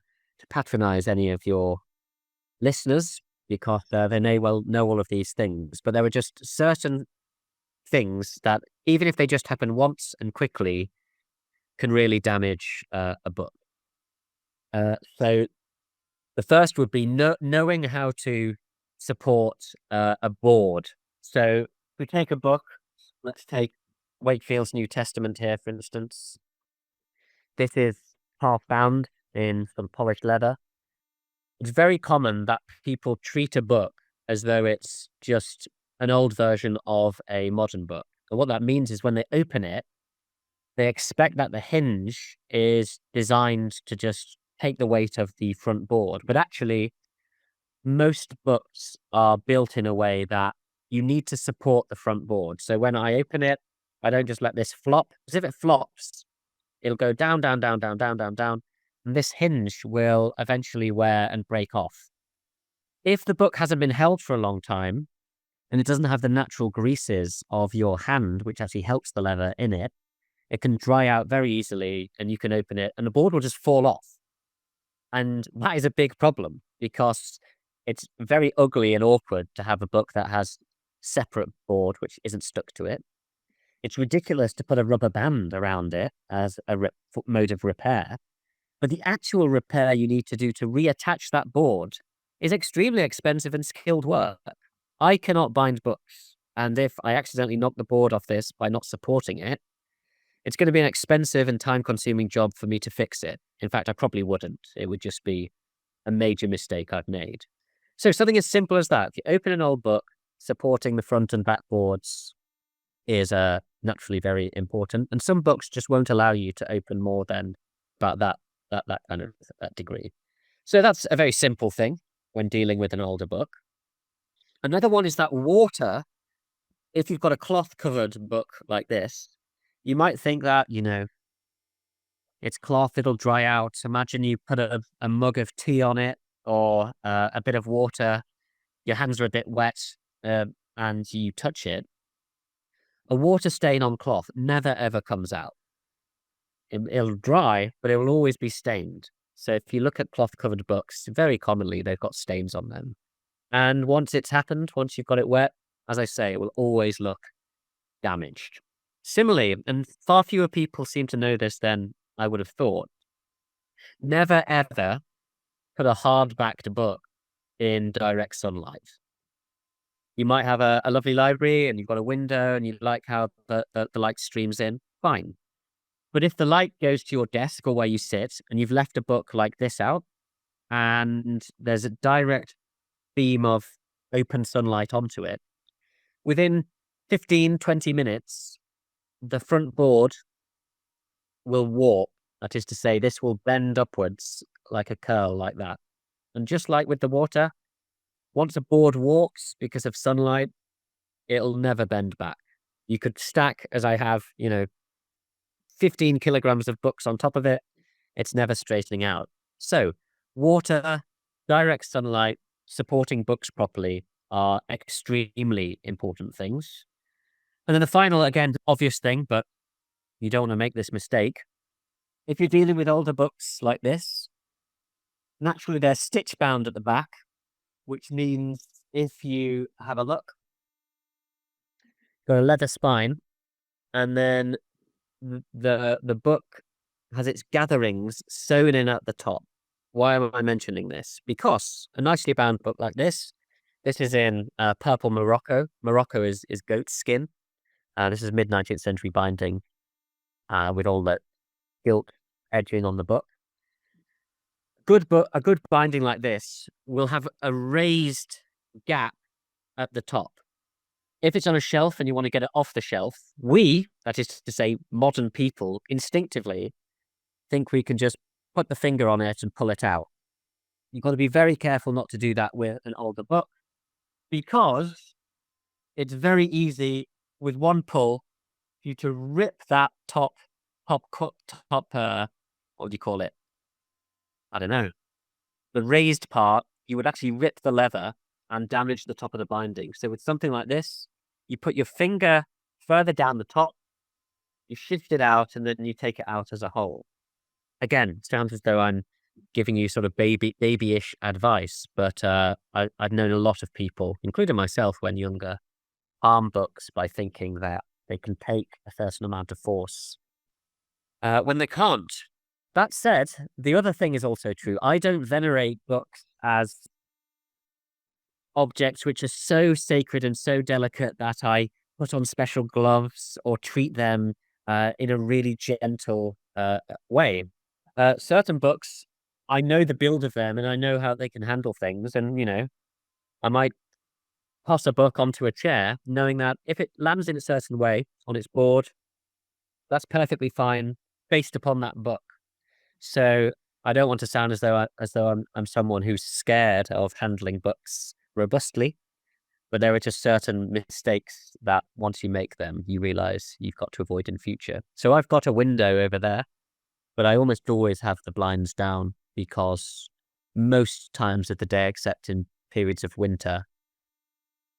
patronize any of your listeners, because they may well know all of these things, but there are just certain things that, even if they just happen once and quickly, can really damage a book. So the first would be knowing how to support a board. So if we take a book, let's take Wakefield's New Testament here, for instance. This is half bound in some polished leather. It's very common that people treat a book as though it's just an old version of a modern book. And what that means is when they open it, they expect that the hinge is designed to just take the weight of the front board. But actually, most books are built in a way that you need to support the front board. So when I open it, I don't just let this flop, because if it flops, it'll go down, down, down, down, down, down, down. And this hinge will eventually wear and break off. If the book hasn't been held for a long time, and it doesn't have the natural greases of your hand, which actually helps the leather in it, it can dry out very easily, and you can open it and the board will just fall off. And that is a big problem because it's very ugly and awkward to have a book that has separate board which isn't stuck to it. It's ridiculous to put a rubber band around it as a mode of repair. But the actual repair you need to do to reattach that board is extremely expensive and skilled work. I cannot bind books. And if I accidentally knock the board off this by not supporting it, it's going to be an expensive and time-consuming job for me to fix it. In fact, I probably wouldn't. It would just be a major mistake I've made. So something as simple as that. If you open an old book, supporting the front and back boards is naturally very important. And some books just won't allow you to open more than about that kind of degree. So that's a very simple thing when dealing with an older book. Another one is that water, if you've got a cloth-covered book like this, you might think that, it's cloth, it'll dry out. Imagine you put a mug of tea on it or a bit of water, your hands are a bit wet and you touch it. A water stain on cloth never ever comes out. It'll dry, but it will always be stained. So if you look at cloth-covered books, very commonly they've got stains on them. And once it's happened, once you've got it wet, as I say, it will always look damaged. Similarly, and far fewer people seem to know this than I would have thought, never ever put a hardbacked book in direct sunlight. You might have a lovely library and you've got a window and you like how the light streams in, fine. But if the light goes to your desk or where you sit and you've left a book like this out and there's a direct beam of open sunlight onto it, within 15, 20 minutes, the front board will warp. That is to say, this will bend upwards like a curl like that. And just like with the water, once a board warps because of sunlight, it'll never bend back. You could stack, as I have, 15 kilograms of books on top of it. It's never straightening out. So water, direct sunlight, supporting books properly are extremely important things. And then the final, again, obvious thing, but you don't want to make this mistake. If you're dealing with older books like this, naturally they're stitch bound at the back, which means if you have a look, got a leather spine, and then the book has its gatherings sewn in at the top. Why am I mentioning this? Because a nicely bound book like this is in purple Morocco. Morocco is goat skin. This is mid-19th century binding with all that gilt edging on the book. A good binding like this will have a raised gap at the top. If it's on a shelf and you want to get it off the shelf, that is to say modern people, instinctively think we can just put the finger on it and pull it out. You've got to be very careful not to do that with an older book because it's very easy with one pull for you to rip that top, what do you call it? I don't know. The raised part, you would actually rip the leather and damage the top of the binding. So with something like this, you put your finger further down the top, you shift it out, and then you take it out as a whole. Again, it sounds as though I'm giving you sort of babyish advice, but I've known a lot of people, including myself when younger, harm books by thinking that they can take a certain amount of force when they can't. That said, the other thing is also true. I don't venerate books as objects which are so sacred and so delicate that I put on special gloves or treat them in a really gentle way. Certain books, I know the build of them and I know how they can handle things. And, I might toss a book onto a chair knowing that if it lands in a certain way on its board, that's perfectly fine based upon that book. So I don't want to sound as though I'm someone who's scared of handling books robustly, but there are just certain mistakes that once you make them, you realize you've got to avoid in future. So I've got a window over there, but I almost always have the blinds down because most times of the day, except in periods of winter,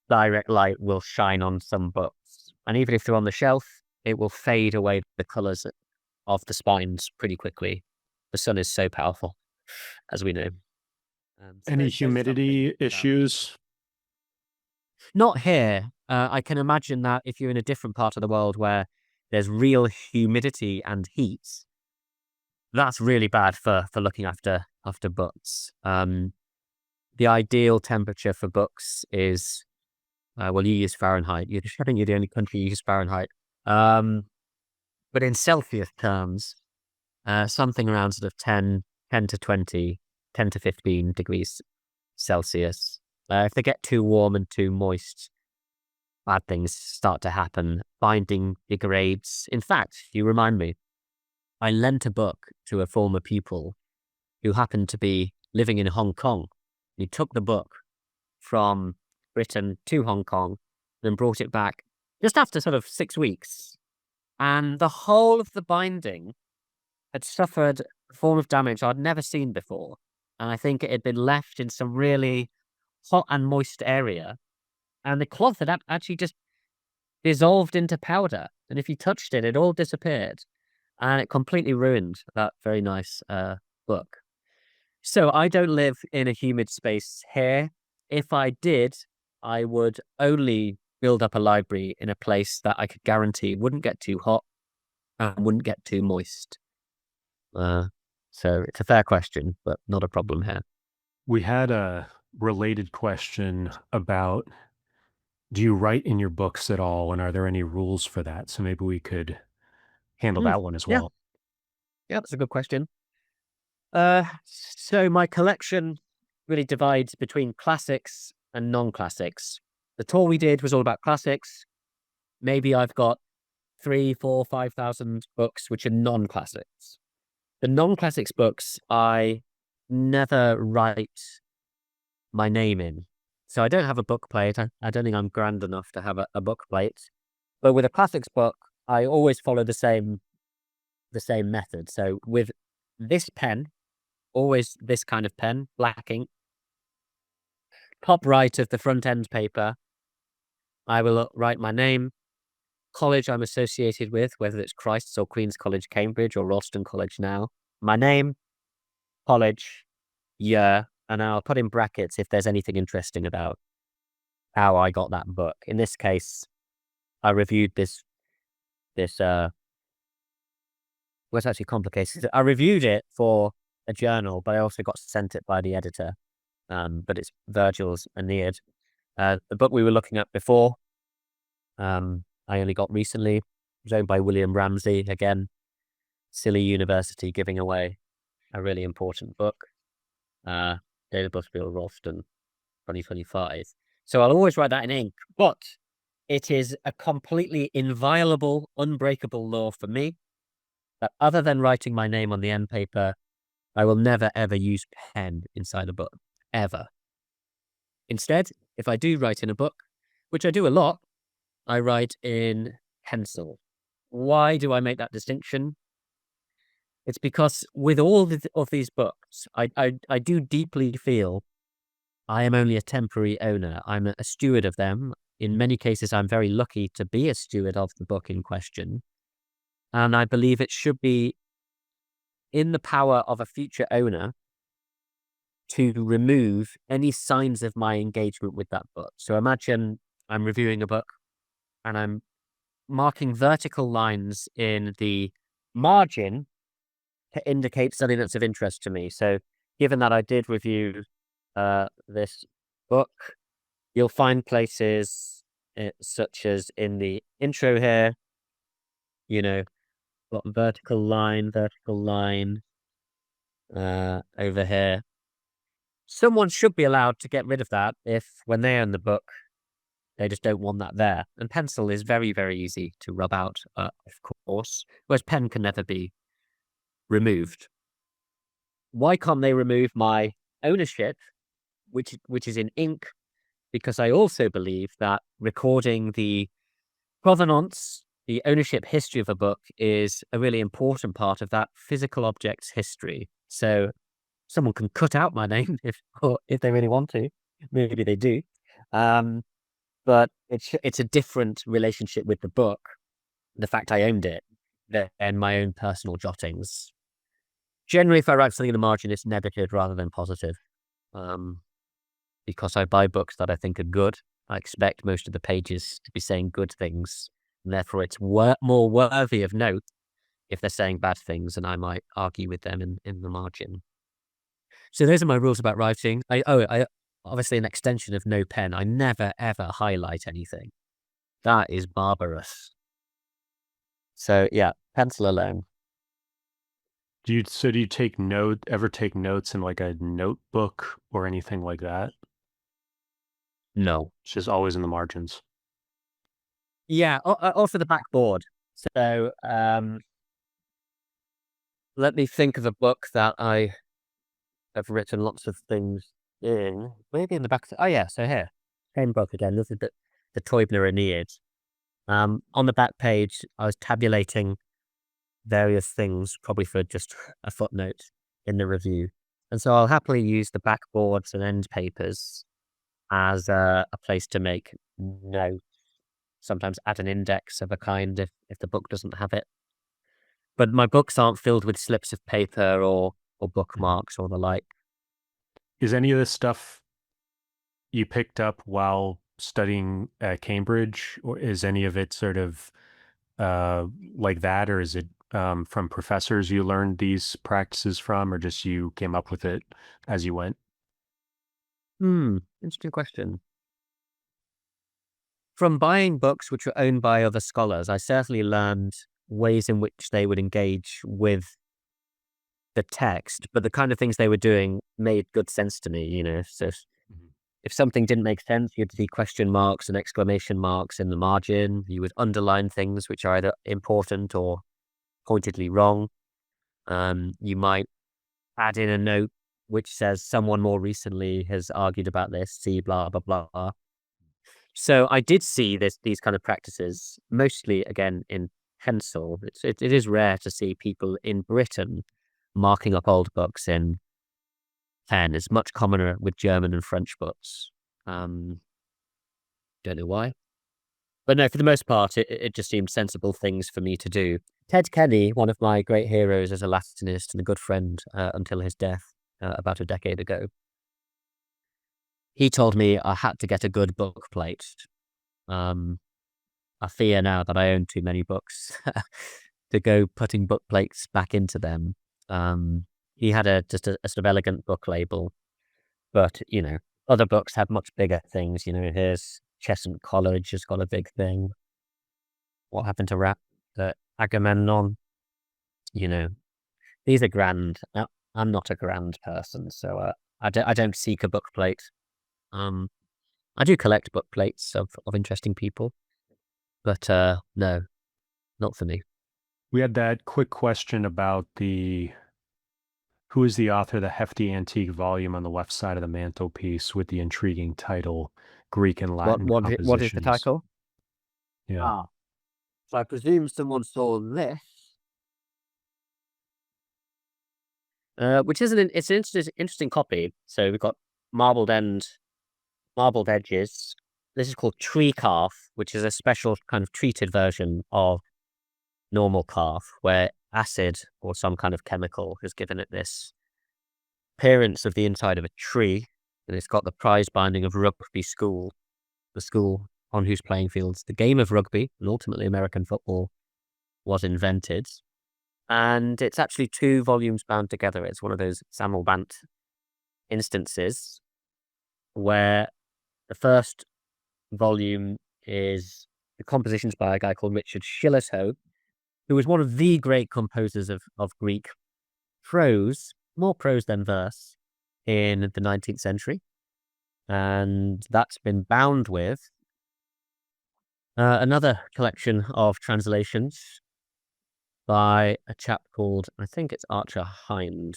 direct light will shine on some books. And even if they're on the shelf, it will fade away the colors of the spines pretty quickly. The sun is so powerful. as we know.
Any
Those something
humidity
about-
issues?
Not here. I can imagine that if you're in a different part of the world where there's real humidity and heat, that's really bad for looking after books. The ideal temperature for books is, well, you use Fahrenheit. I think you're the only country who uses Fahrenheit. But in Celsius terms, something around sort of 10 to 20, 10 to 15 degrees Celsius. If they get too warm and too moist, bad things start to happen. Binding degrades. In fact, you remind me, I lent a book to a former pupil who happened to be living in Hong Kong. He took the book from Britain to Hong Kong, then brought it back just after sort of 6 weeks. And the whole of the binding had suffered a form of damage I'd never seen before. And I think it had been left in some really hot and moist area. And the cloth had actually just dissolved into powder. And if you touched it, it all disappeared. And it completely ruined that very nice book. So I don't live in a humid space here. If I did, I would only build up a library in a place that I could guarantee wouldn't get too hot and wouldn't get too moist. So it's a fair question, but not a problem here.
We had a related question about, do you write in your books at all, and are there any rules for that? So maybe we could handle that one as well.
Yeah, that's a good question. So my collection really divides between classics and non-classics. The tour we did was all about classics. Maybe I've got 3, 4, 5,000 books which are non-classics. The non-classics books I never write my name in. So I don't have a book plate. I don't think I'm grand enough to have a book plate. But with a classics book, I always follow the same method. So with this pen, always this kind of pen, black ink, top right of the front end paper, I will write my name, college I'm associated with, whether it's Christ's or Queen's College, Cambridge, or Ralston College now, my name, college, year, and I'll put in brackets if there's anything interesting about how I got that book. In this case, I reviewed this well, it's actually complicated. I reviewed it for a journal, but I also got sent it by the editor. But it's Virgil's Aeneid. The book we were looking at before, I only got recently. It was owned by William Ramsey. Again, silly university giving away a really important book. David Butterfield, Ralston, 2025. So I'll always write that in ink, but it is a completely inviolable, unbreakable law for me that other than writing my name on the end paper, I will never ever use pen inside a book, ever. Instead, if I do write in a book, which I do a lot, I write in pencil. Why do I make that distinction? It's because with all of these books, I do deeply feel I am only a temporary owner. I'm a steward of them. In many cases, I'm very lucky to be a steward of the book in question. And I believe it should be in the power of a future owner to remove any signs of my engagement with that book. So imagine I'm reviewing a book and I'm marking vertical lines in the margin to indicate something that's of interest to me. So given that I did review this book, you'll find places such as in the intro here, got vertical line over here. Someone should be allowed to get rid of that if, when they own the book, they just don't want that there. And pencil is very, very easy to rub out, of course, whereas pen can never be removed. Why can't they remove my ownership, which is in ink? Because I also believe that recording the provenance, the ownership history of a book is a really important part of that physical object's history. So someone can cut out my name if they really want to. Maybe they do. But it's a different relationship with the book, the fact I owned it, than my own personal jottings. Generally, if I write something in the margin, it's negative rather than positive. Because I buy books that I think are good. I expect most of the pages to be saying good things, and therefore it's more worthy of note if they're saying bad things, and I might argue with them in the margin. So those are my rules about writing. I obviously an extension of no pen. I never ever highlight anything. That is barbarous. So yeah, pencil alone.
Do you ever take notes in like a notebook or anything like that?
No.
It's just always in the margins.
Yeah, or for the backboard. So let me think of a book that I have written lots of things in. Maybe in the back. Oh yeah, so here, same book again. This is the Teubner Aeneid. On the back page, I was tabulating various things, probably for just a footnote in the review. And so I'll happily use the backboards and end papers as a place to make notes. Sometimes add an index of a kind if the book doesn't have it. But my books aren't filled with slips of paper or bookmarks or the like.
Is any of this stuff you picked up while studying at Cambridge, or is any of it sort of like that, or is it from professors you learned these practices from, or just you came up with it as you went?
Interesting question. From buying books which were owned by other scholars, I certainly learned ways in which they would engage with the text, but the kind of things they were doing made good sense to me, So if something didn't make sense, you'd see question marks and exclamation marks in the margin. You would underline things which are either important or pointedly wrong. You might add in a note which says someone more recently has argued about this, see blah, blah, blah. So I did see these kind of practices, mostly, again, in pencil. It is rare to see people in Britain marking up old books in pen. It's much commoner with German and French books. Don't know why. But no, for the most part, it just seemed sensible things for me to do. Ted Kenny, one of my great heroes as a Latinist and a good friend until his death about a decade ago, he told me I had to get a good book plate. I fear now that I own too many books to go putting book plates back into them. He had just a sort of elegant book label, but other books have much bigger things. Here's Chestnut College has got a big thing. What happened to Agamemnon? These are grand. Now, I'm not a grand person, so I don't seek a book plate. I do collect book plates of interesting people, but no, not for me.
We had that quick question about who is the author of the hefty antique volume on the left side of the mantelpiece with the intriguing title, Greek and Latin compositions.
What is the title?
Yeah.
So I presume someone saw this, which is it's an interesting copy. So we've got marbled edges. This is called tree calf, which is a special kind of treated version of normal calf, where acid or some kind of chemical has given it this appearance of the inside of a tree, and it's got the prize binding of rugby school, the school on whose playing fields the game of rugby and ultimately American football was invented. And it's actually 2 volumes bound together. It's one of those Sammelband instances where the first volume is the compositions by a guy called Richard Schillershoe, who was one of the great composers of Greek prose, more prose than verse, in the 19th century. And that's been bound with another collection of translations by a chap called, I think it's Archer-Hind.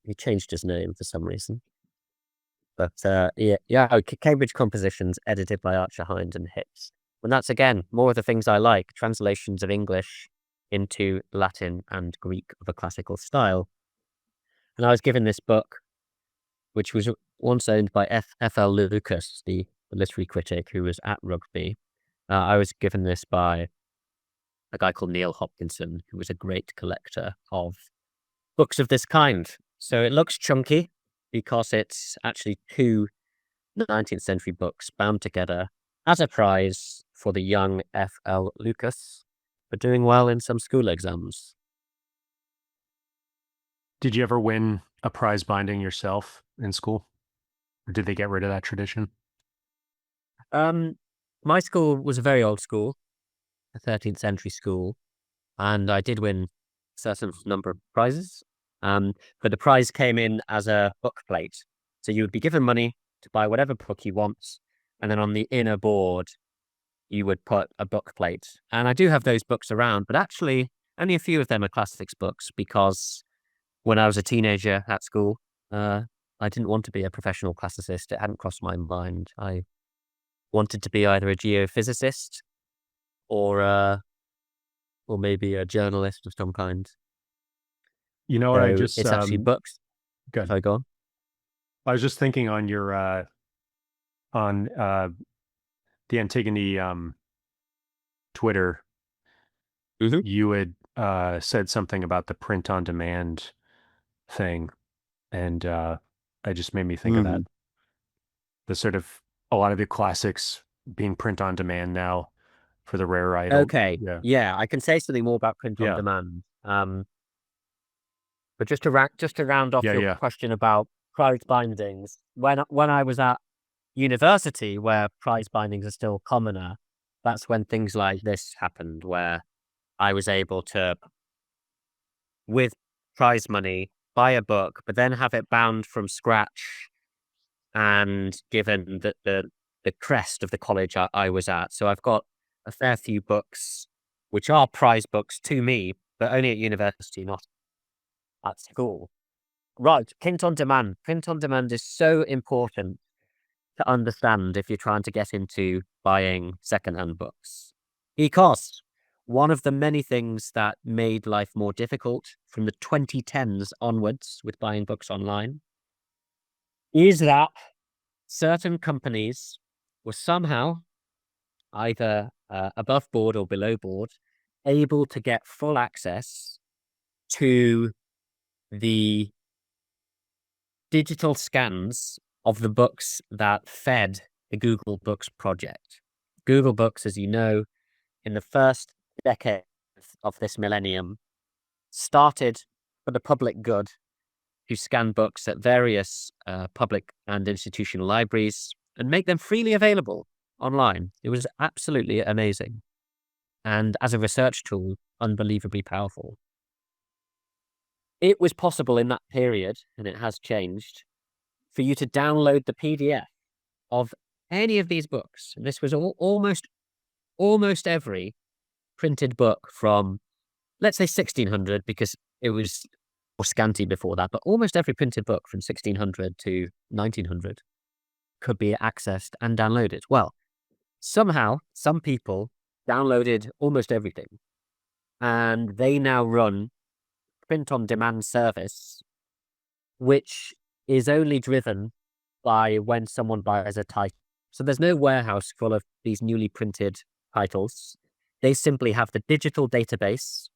He changed his name for some reason. But Cambridge Compositions, edited by Archer-Hind and Hicks. And that's, again, more of the things I like, translations of English into Latin and Greek of a classical style. And I was given this book, which was once owned by F.L. Lucas, the literary critic who was at Rugby. I was given this by a guy called Neil Hopkinson, who was a great collector of books of this kind. So it looks chunky because it's actually two 19th century books bound together as a prize for the young F.L. Lucas for doing well in some school exams.
Did you ever win a prize binding yourself in school? Or did they get rid of that tradition?
My school was a very old school, a 13th century school, and I did win a certain number of prizes. But the prize came in as a book plate. So you would be given money to buy whatever book you want, and then on the inner board, you would put a book plate. And I do have those books around, but actually only a few of them are classics books because when I was a teenager at school, I didn't want to be a professional classicist. It hadn't crossed my mind. I wanted to be either a geophysicist or maybe a journalist of some kind.
You know what?
So
I just
it's actually books.
good.
Sorry, go on.
I was just thinking on your on the Antigone Twitter, you had said something about the print on demand thing, and it just made me think of that. The sort of a lot of the classics being print on demand now for the rare item.
Okay. Yeah, I can say something more about print on demand. But just to round off your question about prize bindings, when I was at university, where prize bindings are still commoner, that's when things like this happened, where I was able to, with prize money, buy a book, but then have it bound from scratch and given the crest of the college I was at. So I've got a fair few books, which are prize books to me, but only at university, not at school. Right, print on demand. Print on demand is so important to understand if you're trying to get into buying secondhand books. Because one of the many things that made life more difficult from the 2010s onwards with buying books online is that certain companies were somehow either above board or below board able to get full access to the digital scans of the books that fed the Google Books project. Google Books, as you know, in the first decade of this millennium, started for the public good to scan books at various public and institutional libraries and make them freely available online. It was absolutely amazing. And as a research tool, unbelievably powerful. It was possible in that period, and it has changed, for you to download the PDF of any of these books. And this was almost every printed book from, let's say 1600, because it was more scanty before that, but almost every printed book from 1600 to 1900 could be accessed and downloaded. Well, somehow, some people downloaded almost everything, and they now run print on demand service, which is only driven by when someone buys a title. So there's no warehouse full of these newly printed titles. They simply have the digital database,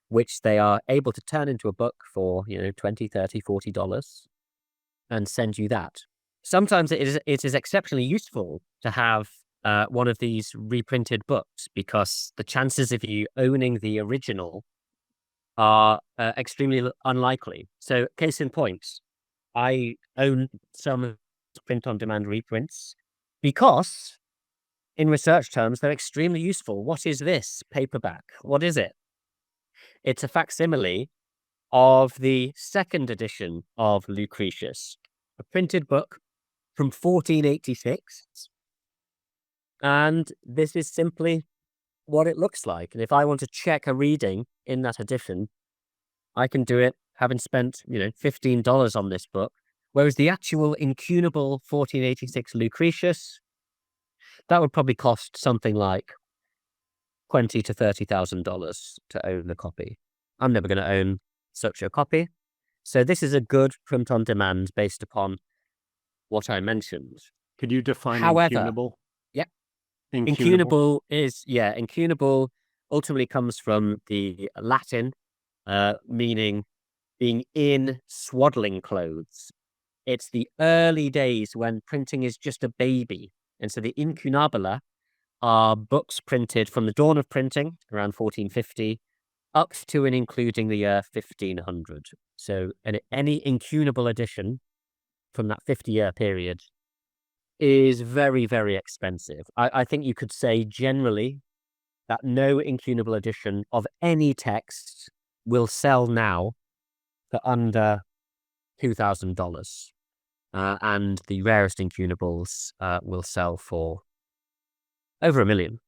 which they are able to turn into a book for, $20, $30, $40 and send you that. Sometimes it is exceptionally useful to have one of these reprinted books because the chances of you owning the original are extremely unlikely. So case in point, I own some print-on-demand reprints because in research terms, they're extremely useful. What is this paperback? What is it? It's a facsimile of the second edition of Lucretius, a printed book from 1486. And this is simply what it looks like. And if I want to check a reading in that edition, I can do it having spent, $15 on this book. Whereas the actual Incunabula 1486 Lucretius, that would probably cost something like $20,000 to $30,000 to own the copy. I'm never going to own such a copy. So this is a good print on demand based upon what I mentioned.
Could you define
However,
incunable?
Yeah.
Incunable
Incunable ultimately comes from the Latin, meaning being in swaddling clothes. It's the early days when printing is just a baby. And so the Incunabula are books printed from the dawn of printing, around 1450, up to and including the year 1500. So any incunable edition from that 50-year period is very, very expensive. I think you could say generally that no incunable edition of any text will sell now for under $2,000. And the rarest incunables will sell for over $1 million.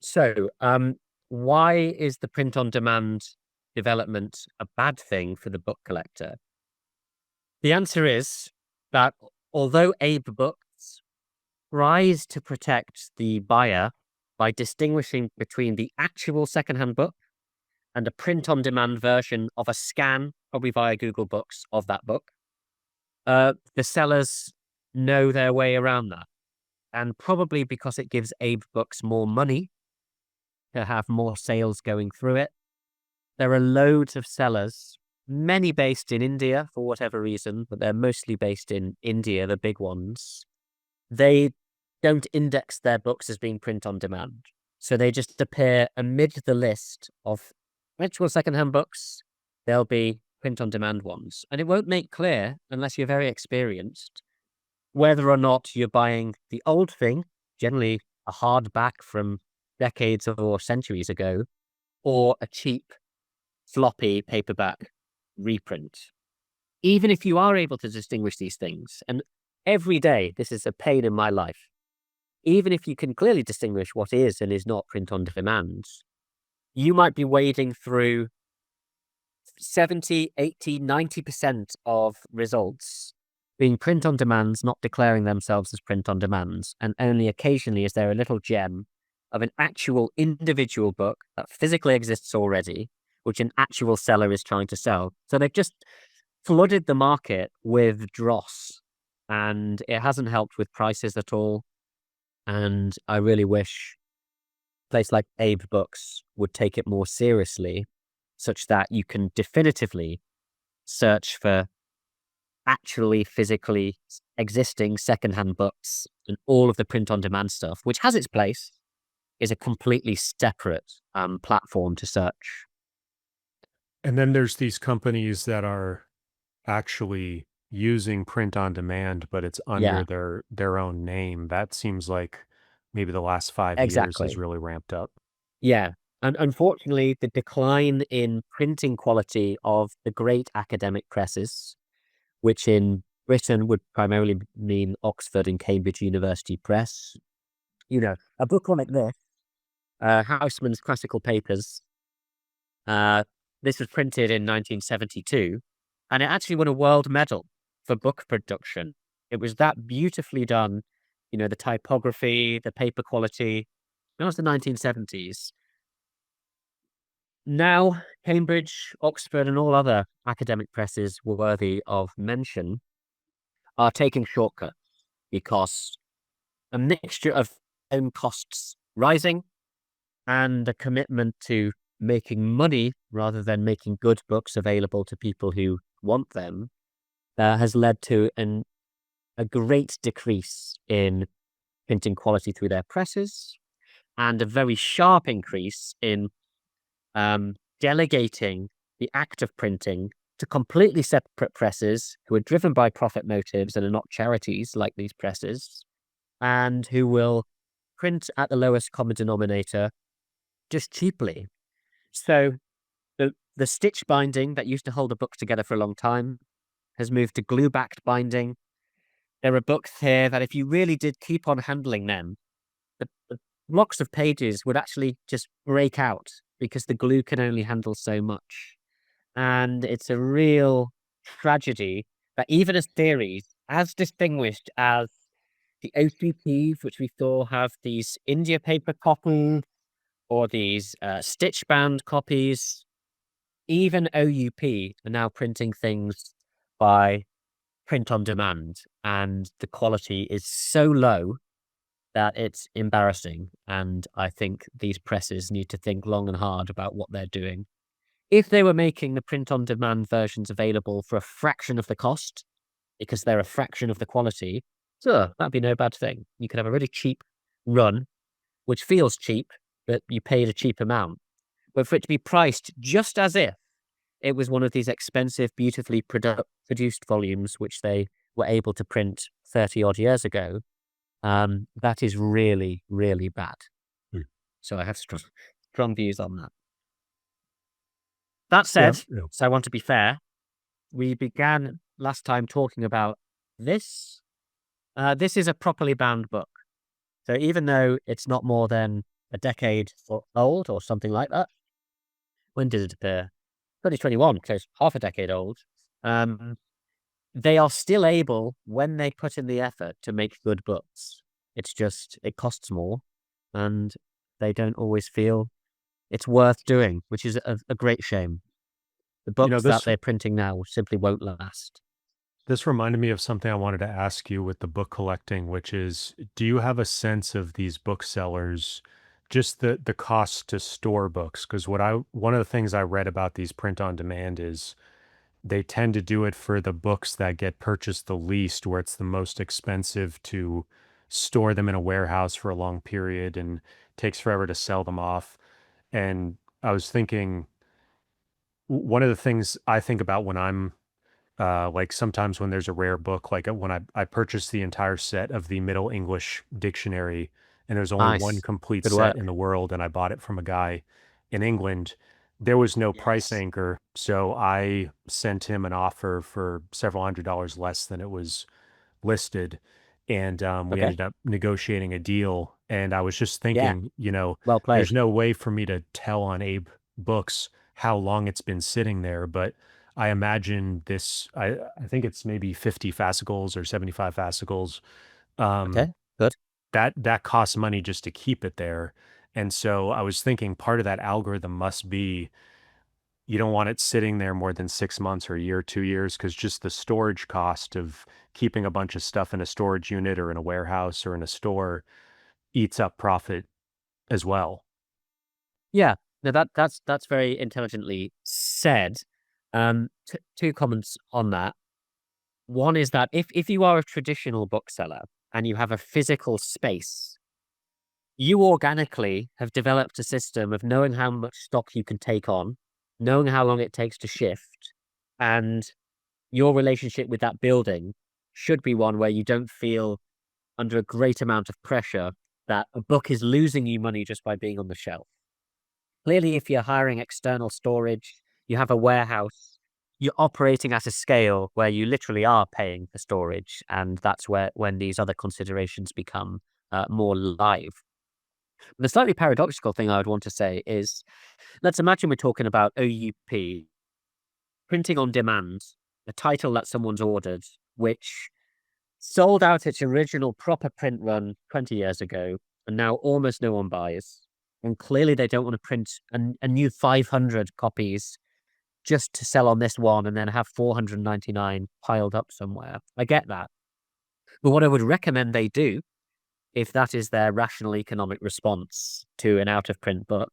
So, why is the print-on-demand development a bad thing for the book collector? The answer is that although Abe Books tries to protect the buyer by distinguishing between the actual secondhand book and a print-on-demand version of a scan, probably via Google Books, of that book, the sellers know their way around that. And probably because it gives Abe Books more money to have more sales going through it, there are loads of sellers, many based in India for whatever reason, but they're mostly based in India, the big ones. They don't index their books as being print on demand. So they just appear amid the list of actual secondhand books. They'll be print on demand ones. And it won't make clear, unless you're very experienced, whether or not you're buying the old thing, generally a hardback from decades or centuries ago, or a cheap floppy paperback reprint. Even if you are able to distinguish these things, and every day this is a pain in my life, even if you can clearly distinguish what is and is not print on demand, you might be wading through 70, 80, 90% of results being print on demands, not declaring themselves as print on demands, and only occasionally is there a little gem of an actual individual book that physically exists already, which an actual seller is trying to sell. So they've just flooded the market with dross, and it hasn't helped with prices at all. And I really wish a place like Abe Books would take it more seriously, such that you can definitively search for actually physically existing secondhand books, and all of the print-on-demand stuff, which has its place, is a completely separate platform to search.
And then there's these companies that are actually using print on demand, but it's under
Yeah,
their own name. That seems like maybe the last 5 years has
exactly.
really ramped up.
Yeah. And unfortunately, the decline in printing quality of the great academic presses, which in Britain would primarily mean Oxford and Cambridge University Press. You know, a book like this, Housman's Classical Papers, this was printed in 1972, and it actually won a world medal for book production. It was that beautifully done, the typography, the paper quality. That was the 1970s. Now, Cambridge, Oxford, and all other academic presses worthy of mention are taking shortcuts because a mixture of own costs rising and a commitment to making money rather than making good books available to people who want them has led to a great decrease in printing quality through their presses, and a very sharp increase in delegating the act of printing to completely separate presses who are driven by profit motives and are not charities like these presses, and who will print at the lowest common denominator just cheaply. So the stitch binding that used to hold a book together for a long time has moved to glue-backed binding. There are books here that if you really did keep on handling them, the blocks of pages would actually just break out because the glue can only handle so much. And it's a real tragedy that even as theories, as distinguished as the OCPs, which we saw have these India paper copies or these stitch bound copies, even OUP are now printing things by print on demand, and the quality is so low that it's embarrassing. And I think these presses need to think long and hard about what they're doing. If they were making the print-on-demand versions available for a fraction of the cost, because they're a fraction of the quality, sure, that'd be no bad thing. You could have a really cheap run, which feels cheap, but you paid a cheap amount. But for it to be priced just as if it was one of these expensive, beautifully produced volumes, which they were able to print 30 odd years ago, that is really, really bad.
Hmm.
So I have strong views on that. That said,
Yeah.
so I want to be fair, we began last time talking about this. This is a properly bound book. So even though it's not more than a decade old or something like that, when did it appear? 2021, so it's half a decade old. They are still able, when they put in the effort, to make good books. It's just, it costs more, and they don't always feel it's worth doing, which is a great shame. The books that they're printing now simply won't last.
This reminded me of something I wanted to ask you with the book collecting, which is, do you have a sense of these booksellers, just the cost to store books? Because one of the things I read about these print on demand is they tend to do it for the books that get purchased the least, where it's the most expensive to store them in a warehouse for a long period and takes forever to sell them off. And I was thinking, one of the things I think about when I'm like sometimes when there's a rare book, like when I purchased the entire set of the Middle English Dictionary, and there's only one
Nice.
complete
Good
set
work.
in the world, and I bought it from a guy in England. There was no price
Yes.
anchor, so I sent him an offer for several $100s less than it was listed, and we
Okay.
ended up negotiating a deal. And I was just
Yeah.
thinking,
Well
there's
played.
no way for me to tell on Abe Books how long it's been sitting there, but I imagine this. I think it's maybe 50 fascicles or 75 fascicles. Um,
Okay. Good.
that costs money just to keep it there. And so I was thinking part of that algorithm must be you don't want it sitting there more than 6 months or a year, 2 years, because just the storage cost of keeping a bunch of stuff in a storage unit or in a warehouse or in a store eats up profit as well.
Yeah. No, that's very intelligently said. Two comments on that. One is that if you are a traditional bookseller and you have a physical space, you organically have developed a system of knowing how much stock you can take on, knowing how long it takes to shift, and your relationship with that building should be one where you don't feel under a great amount of pressure that a book is losing you money just by being on the shelf. Clearly, if you're hiring external storage, you have a warehouse, you're operating at a scale where you literally are paying for storage, and that's when these other considerations become more live. The slightly paradoxical thing I would want to say is, let's imagine we're talking about OUP, printing on demand, a title that someone's ordered, which sold out its original proper print run 20 years ago, and now almost no one buys. And clearly they don't want to print a new 500 copies just to sell on this one and then have 499 piled up somewhere. I get that. But what I would recommend they do, if that is their rational economic response to an out of print book,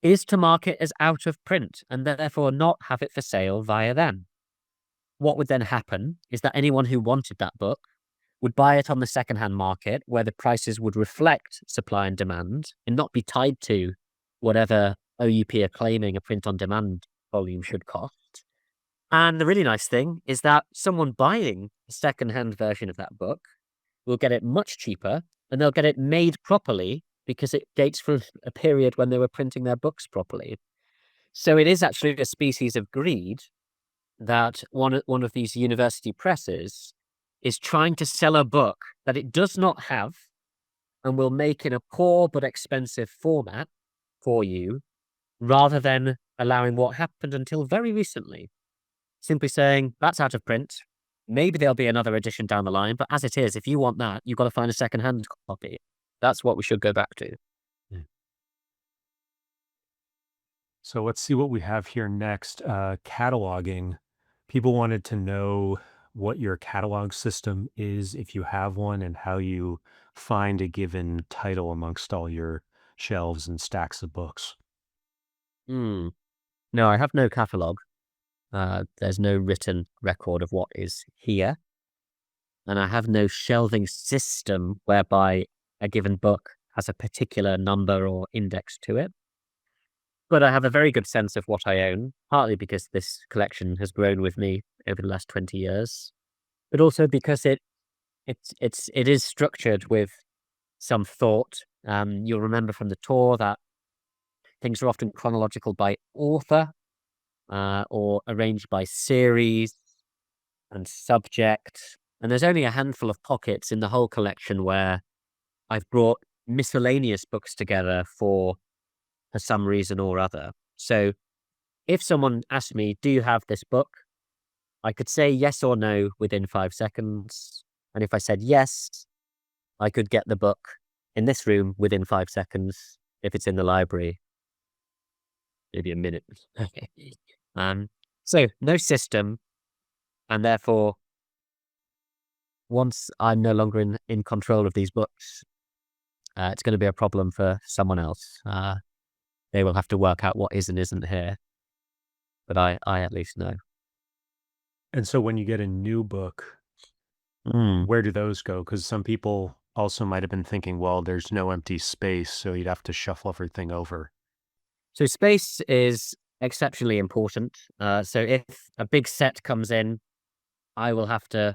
is to mark it as out of print and therefore not have it for sale via them. What would then happen is that anyone who wanted that book would buy it on the secondhand market where the prices would reflect supply and demand and not be tied to whatever OUP are claiming a print on demand volume should cost. And the really nice thing is that someone buying a secondhand version of that book will get it much cheaper and they'll get it made properly because it dates from a period when they were printing their books properly. So it is actually a species of greed that one of these university presses is trying to sell a book that it does not have and will make in a poor but expensive format for you, rather than allowing what happened until very recently. Simply saying, that's out of print. Maybe there'll be another edition down the line, but as it is, if you want that, you've got to find a secondhand copy. That's what we should go back to.
Mm. So let's see what we have here next. Cataloging. People wanted to know what your catalog system is, if you have one, and how you find a given title amongst all your shelves and stacks of books?
No, I have no catalogue. There's no written record of what is here. And I have no shelving system whereby a given book has a particular number or index to it. But I have a very good sense of what I own, partly because this collection has grown with me over the last 20 years, but also because it is structured with some thought. You'll remember from the tour that things are often chronological by author, or arranged by series and subject. And there's only a handful of pockets in the whole collection where I've brought miscellaneous books together for some reason or other. So if someone asked me, do you have this book? I could say yes or no within 5 seconds. And if I said yes, I could get the book in this room within 5 seconds. If it's in the library, maybe a minute. So no system. And therefore, once I'm no longer in control of these books, it's going to be a problem for someone else. They will have to work out what is and isn't here. But I at least know.
And so when you get a new book, where do those go? Because some people also might have been thinking, well, there's no empty space, so you'd have to shuffle everything over.
So space is exceptionally important. So if a big set comes in, I will have to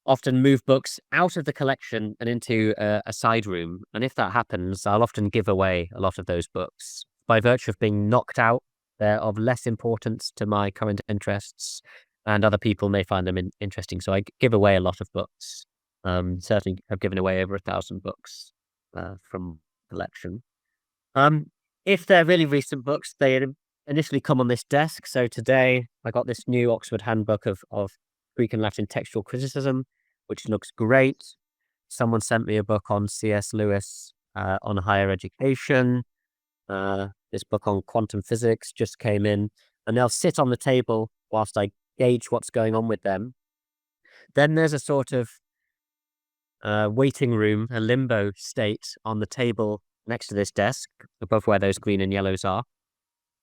often move books out of the collection and into a side room. And if that happens, I'll often give away a lot of those books. By virtue of being knocked out, they're of less importance to my current interests, and other people may find them interesting. So I give away a lot of books. Certainly have given away over 1,000 books from collection. If they're really recent books, they initially come on this desk. So today I got this new Oxford Handbook of Greek and Latin textual criticism, which looks great. Someone sent me a book on C.S. Lewis on higher education. This book on quantum physics just came in, and they'll sit on the table whilst I gauge what's going on with them. Then there's a sort of waiting room, a limbo state on the table next to this desk, above where those green and yellows are.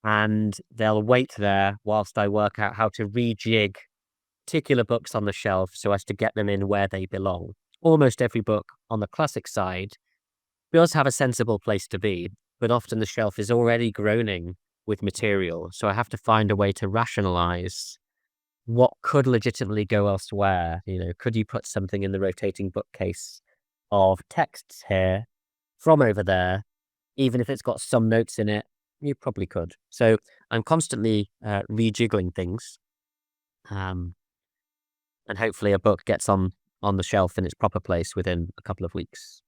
And they'll wait there whilst I work out how to rejig particular books on the shelf so as to get them in where they belong. Almost every book on the classic side does have a sensible place to be, but often the shelf is already groaning with material. So I have to find a way to rationalize what could legitimately go elsewhere. Could you put something in the rotating bookcase of texts here from over there, even if it's got some notes in it? You probably could. So I'm constantly rejiggling things. And hopefully a book gets on the shelf in its proper place within a couple of weeks.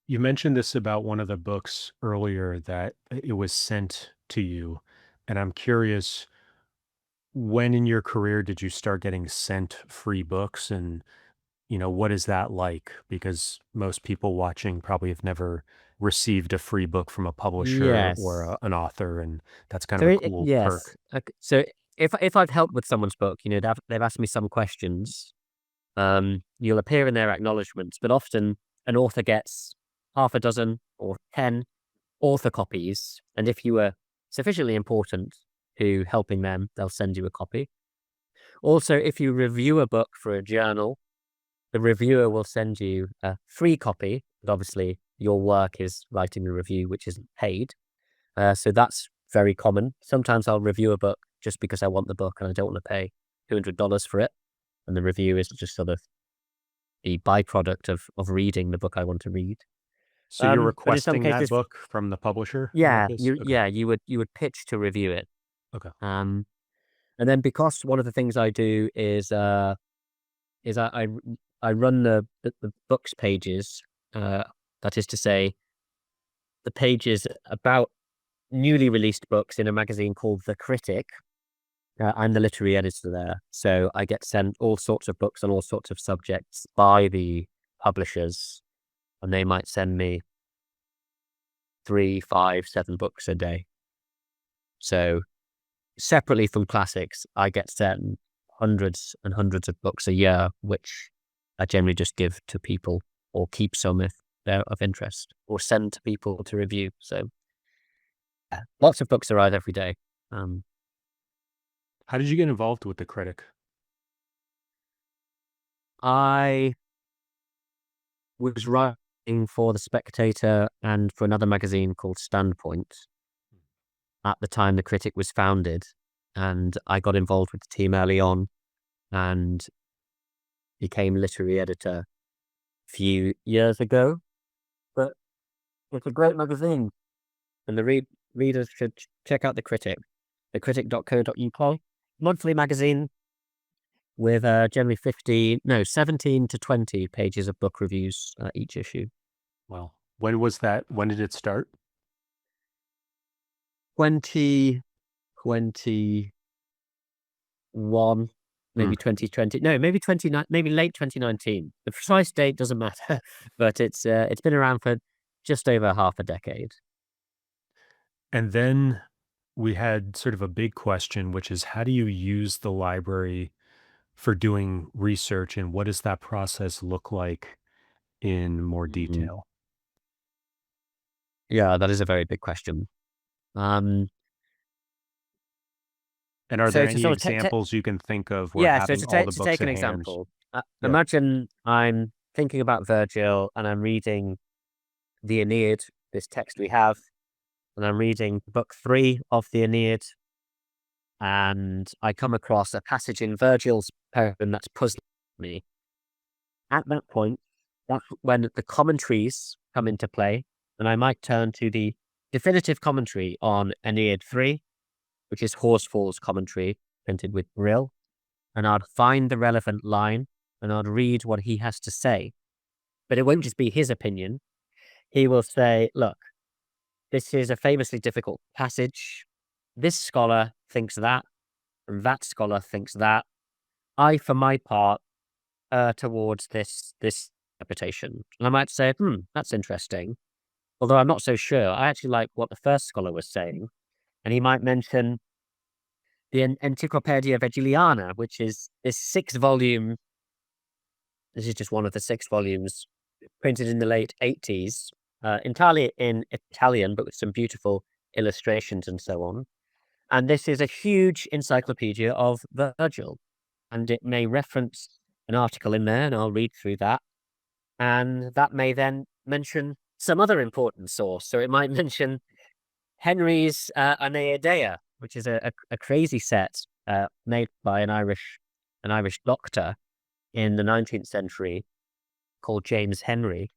You mentioned this about one of the books earlier, that it was sent to you. And I'm curious, when in your career did you start getting sent free books? And, what is that like? Because most people watching probably have never received a free book from a publisher or
Yes.
an author. And that's kind
So
of a cool
yes.
perk.
Okay. So if I've helped with someone's book, they've asked me some questions. You'll appear in their acknowledgements, but often an author gets half a dozen or 10 author copies. And if you were sufficiently important to helping them, they'll send you a copy. Also, if you review a book for a journal, the reviewer will send you a free copy, but obviously your work is writing the review, which isn't paid. So that's very common. Sometimes I'll review a book just because I want the book and I don't want to pay $200 for it. And the review is just sort of the byproduct of reading the book I want to read.
So you're
But in some
requesting that
cases,
book from the publisher?
yeah,
Okay.
you would pitch to review it.
Okay.
And then because one of the things I do is I run the books pages. That is to say, the pages about newly released books in a magazine called The Critic. I'm the literary editor there, so I get sent all sorts of books on all sorts of subjects by the publishers, and they might send me 3, 5, 7 books a day. So separately from classics, I get sent hundreds and hundreds of books a year, which I generally just give to people or keep some if they're of interest, or send to people to review. So lots of books arrive every day.
How did you get involved with the critic?
I was writing for The Spectator and for another magazine called Standpoint at the time the Critic was founded, and I got involved with the team early on and became literary editor a few years ago. But it's a great magazine, and the readers should check out the Critic, thecritic.co.uk, monthly magazine with generally 17 to 20 pages of book reviews each issue.
Well, when was that? When did it start?
2021, maybe 2020. No, maybe 29, maybe late 2019. The precise date doesn't matter, but it's been around for just over half a decade.
And then we had sort of a big question, which is how do you use the library for doing research, and what does that process look like in more detail?
Yeah, that is a very big question.
And are there any examples you can think of where having all the books
to take
at
an
hand?
example, imagine I'm thinking about Virgil and I'm reading the Aeneid, this text we have, and I'm reading book 3 of the Aeneid, and I come across a passage in Virgil's poem that's puzzling me. At that point, that's when the commentaries come into play, and I might turn to the definitive commentary on Aeneid 3, which is Horsfall's commentary, printed with Brill, and I'd find the relevant line, and I'd read what he has to say. But it won't just be his opinion. He will say, look, this is a famously difficult passage. This scholar thinks that, and that scholar thinks that. I, for my part, towards this interpretation. And I might say, that's interesting. Although I'm not so sure. I actually like what the first scholar was saying. And he might mention the Encyclopedia Virgiliana, which is this 6-volume. This is just one of the 6 volumes printed in the late 80s, entirely in Italian, but with some beautiful illustrations and so on. And this is a huge encyclopedia of Virgil. And it may reference an article in there, and I'll read through that. And that may then mention some other important source. So it might mention Henry's Aeneidea, which is a crazy set made by an Irish doctor in the 19th century called James Henry.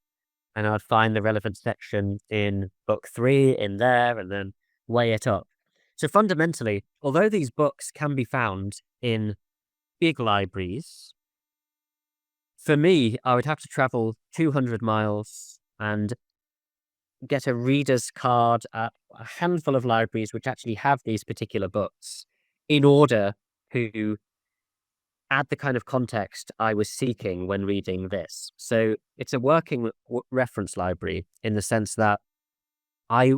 And I'd find the relevant section in book 3 in there and then weigh it up. So fundamentally, although these books can be found in big libraries, for me, I would have to travel 200 miles and get a reader's card at a handful of libraries which actually have these particular books in order to add the kind of context I was seeking when reading this. So it's a working reference library in the sense that I,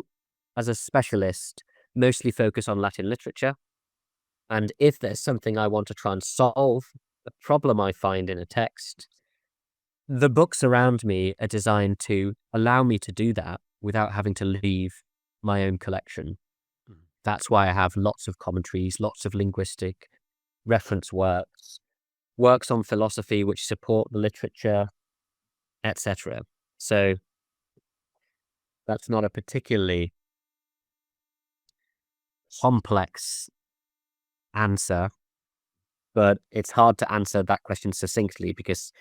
as a specialist, mostly focus on Latin literature. And if there's something I want to try and solve, a problem I find in a text, the books around me are designed to allow me to do that without having to leave my own collection. That's why I have lots of commentaries, lots of linguistic reference works, works on philosophy which support the literature, etc. So that's not a particularly complex answer, but it's hard to answer that question succinctly because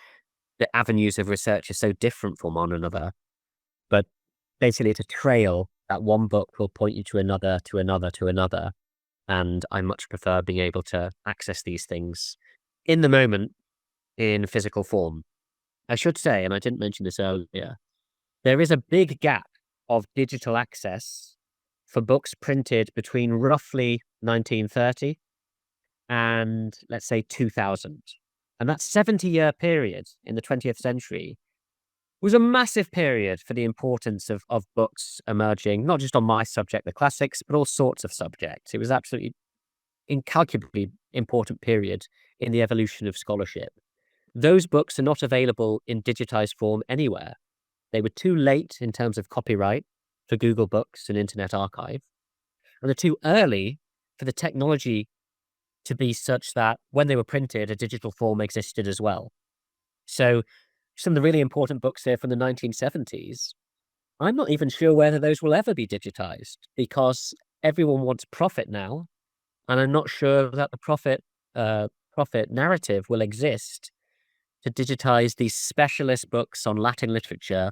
the avenues of research are so different from one another. But basically, it's a trail that one book will point you to another, to another, to another. And I much prefer being able to access these things in the moment in physical form. I should say, and I didn't mention this earlier, there is a big gap of digital access for books printed between roughly 1930 and, let's say, 2000. And that 70-year period in the 20th century was a massive period for the importance of books emerging, not just on my subject, the classics, but all sorts of subjects. It was absolutely incalculably important period in the evolution of scholarship. those books are not available in digitized form anywhere. They were too late in terms of copyright for Google Books and Internet Archive, and they're too early for the technology to be such that when they were printed, a digital form existed as well. So some of the really important books here from the 1970s, I'm not even sure whether those will ever be digitized, because everyone wants profit now, and I'm not sure that the profit narrative will exist to digitize these specialist books on Latin literature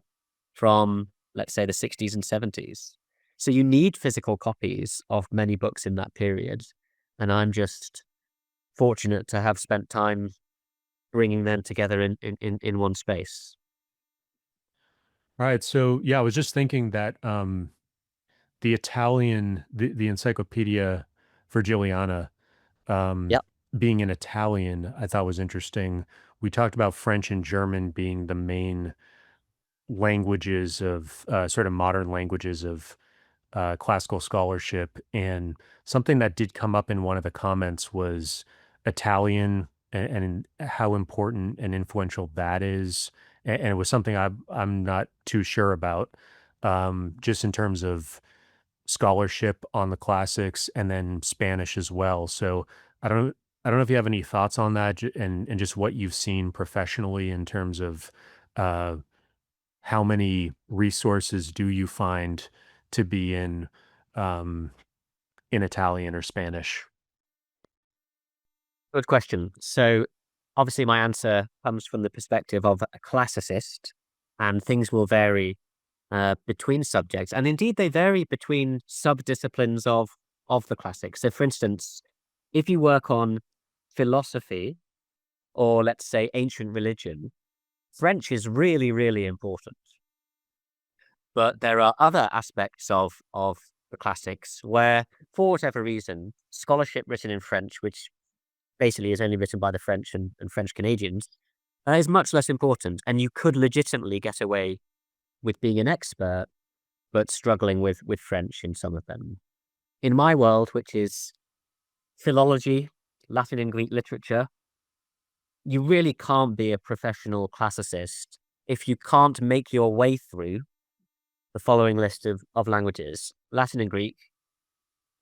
from, let's say, the 60s and 70s. So you need physical copies of many books in that period, and I'm just fortunate to have spent time bringing them together in one space.
All right. So yeah, I was just thinking that the Italian, the Encyclopedia Virgiliana, um,
Yep.
being in Italian, I thought was interesting. We talked about French and German being the main languages of sort of modern languages of classical scholarship. And something that did come up in one of the comments was Italian and how important and influential that is. And it was something I'm not too sure about, just in terms of scholarship on the classics and then Spanish as well. So I don't know if you have any thoughts on that and just what you've seen professionally in terms of uh, how many resources do you find to be um, in Italian or Spanish?
Good question. So obviously my answer comes from the perspective of a classicist, and things will vary between subjects. And indeed, they vary between subdisciplines of the classics. So for instance, if you work on philosophy or let's say ancient religion, French is really, really important. But there are other aspects of the classics where, for whatever reason, scholarship written in French, which basically is only written by the French and French Canadians, is much less important. And you could legitimately get away with being an expert, but struggling with French in some of them. In my world, which is philology, Latin and Greek literature, you really can't be a professional classicist if you can't make your way through the following list of languages: Latin and Greek,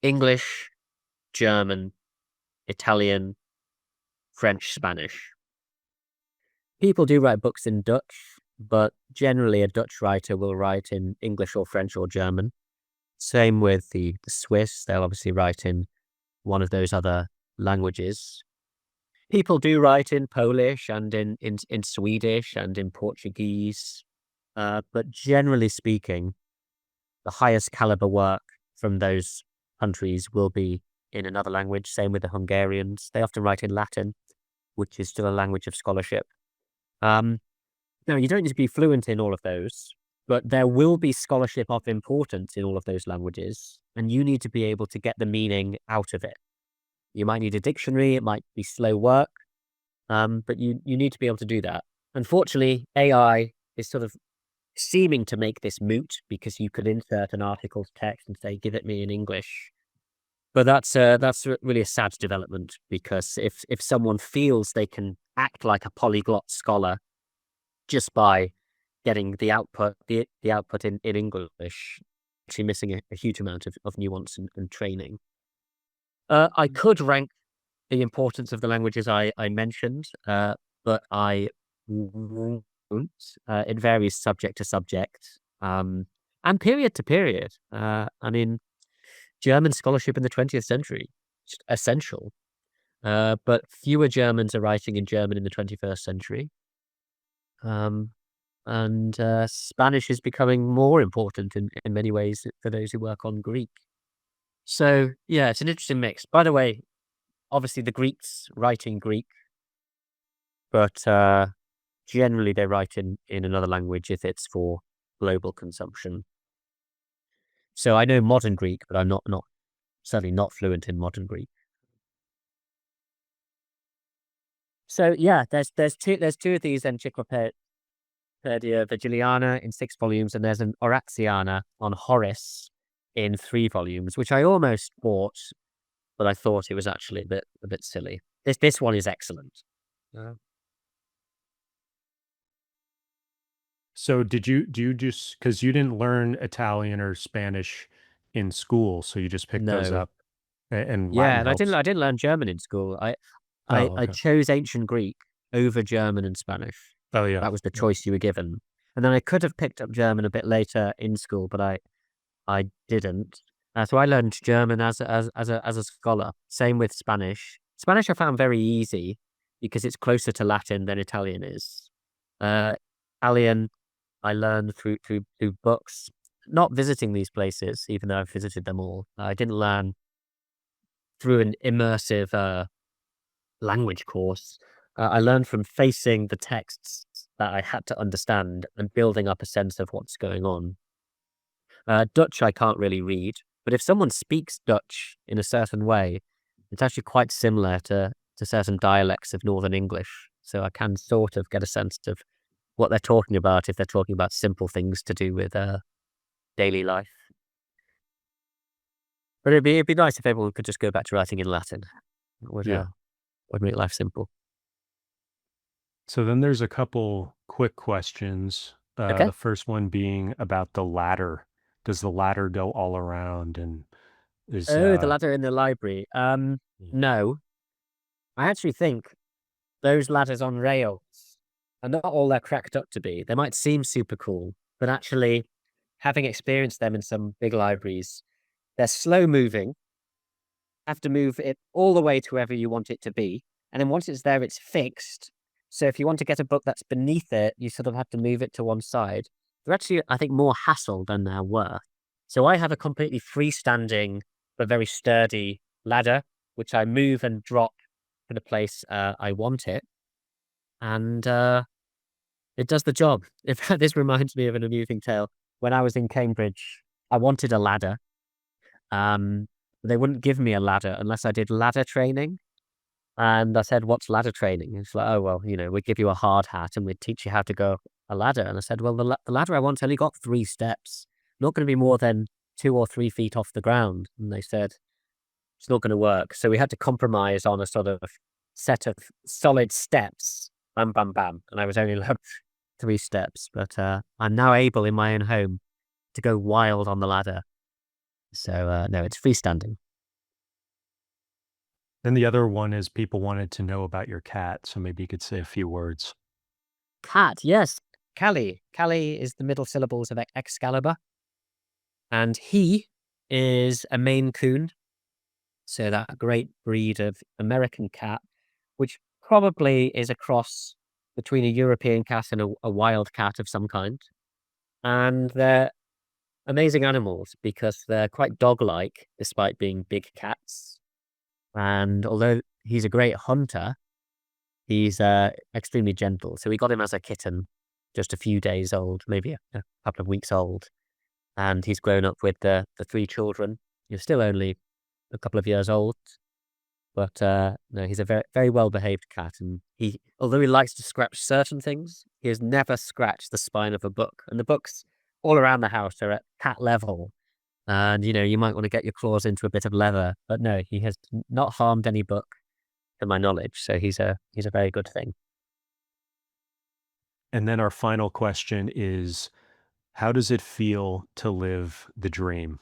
English, German, Italian, French, Spanish. People do write books in Dutch, but generally a Dutch writer will write in English or French or German. Same with the Swiss, they'll obviously write in one of those other languages. People do write in Polish and in Swedish and in Portuguese, but generally speaking, the highest caliber work from those countries will be in another language. Same with the Hungarians. They often write in Latin, which is still a language of scholarship. No, you don't need to be fluent in all of those, but there will be scholarship of importance in all of those languages, and you need to be able to get the meaning out of it. You might need a dictionary, it might be slow work, but you need to be able to do that. Unfortunately, AI is sort of seeming to make this moot, because you could insert an article's text and say, give it me in English. But that's really a sad development, because if someone feels they can act like a polyglot scholar just by getting the output in English, actually missing a huge amount of nuance and training. I could rank the importance of the languages I mentioned, but I won't. It varies subject to subject, and period to period. I mean, German scholarship in the 20th century, just essential. But fewer Germans are writing in German in the 21st century. And Spanish is becoming more important in many ways for those who work on Greek. So, yeah, it's an interesting mix. By the way, obviously the Greeks write in Greek, but generally they write in another language if it's for global consumption. So I know modern Greek, but I'm certainly not fluent in modern Greek. So yeah, there's two of these Encyclopedia Virgiliana in 6 volumes, and there's an Oratziana on Horace in 3 volumes, which I almost bought, but I thought it was actually a bit silly. This one is excellent.
So do you just, because you didn't learn Italian or Spanish in school, so you just picked those
No.
up, and
Yeah,
Latin
and
helps?
I didn't learn German in school.
Oh,
I
okay.
chose ancient Greek over German and Spanish.
Oh, yeah.
That was the
Yeah.
choice you were given. And then I could have picked up German a bit later in school, but I didn't. So I learned German as a scholar. Same with Spanish. Spanish I found very easy because it's closer to Latin than Italian is. Uh, Italian I learned through books, not visiting these places, even though I've visited them all. I didn't learn through an immersive language course. I learned from facing the texts that I had to understand and building up a sense of what's going on. Dutch I can't really read, but if someone speaks Dutch in a certain way, it's actually quite similar to certain dialects of Northern English. So I can sort of get a sense of what they're talking about if they're talking about simple things to do with daily life. But it'd be nice if everyone could just go back to writing in Latin. It
Yeah.
would make life simple.
So then there's a couple quick questions.
Okay.
The first one being about the ladder. Does the ladder go all around, and is
Oh, the ladder in the library.
Yeah.
No, I actually think those ladders on rails are not all they're cracked up to be. They might seem super cool, but actually, having experienced them in some big libraries, they're slow moving. Have to move it all the way to wherever you want it to be. And then once it's there, it's fixed. So if you want to get a book that's beneath it, you sort of have to move it to one side. They're actually, I think, more hassle than they're worth. So I have a completely freestanding but very sturdy ladder, which I move and drop to the place I want it. And it does the job. In fact, this reminds me of an amusing tale. When I was in Cambridge, I wanted a ladder. Um, they wouldn't give me a ladder unless I did ladder training. And I said, "What's ladder training?" And it's like, "Oh, well, we'd give you a hard hat and we'd teach you how to go a ladder." And I said, "Well, the ladder I want only got 3 steps. Not going to be more than 2 or 3 feet off the ground." And they said, "It's not going to work." So we had to compromise on a sort of set of solid steps. Bam, bam, bam. And I was only allowed 3 steps. But I'm now able in my own home to go wild on the ladder. So, no, it's freestanding.
Then the other one is people wanted to know about your cat, so maybe you could say a few words.
Cat, yes. Callie. Callie is the middle syllables of Excalibur. And he is a Maine Coon. So that great breed of American cat, which probably is a cross between a European cat and a wild cat of some kind. And they're amazing animals because they're quite dog-like despite being big cats. And although he's a great hunter, he's extremely gentle. So we got him as a kitten, just a few days old, maybe a couple of weeks old. And he's grown up with the 3 children. He's still only a couple of years old. But no, he's a very, very well-behaved cat. And although he likes to scratch certain things, he has never scratched the spine of a book. And the books all around the house are at cat level. And, you might want to get your claws into a bit of leather. But no, he has not harmed any book, to my knowledge. So he's a very good thing.
And then our final question is, how does it feel to live the dream?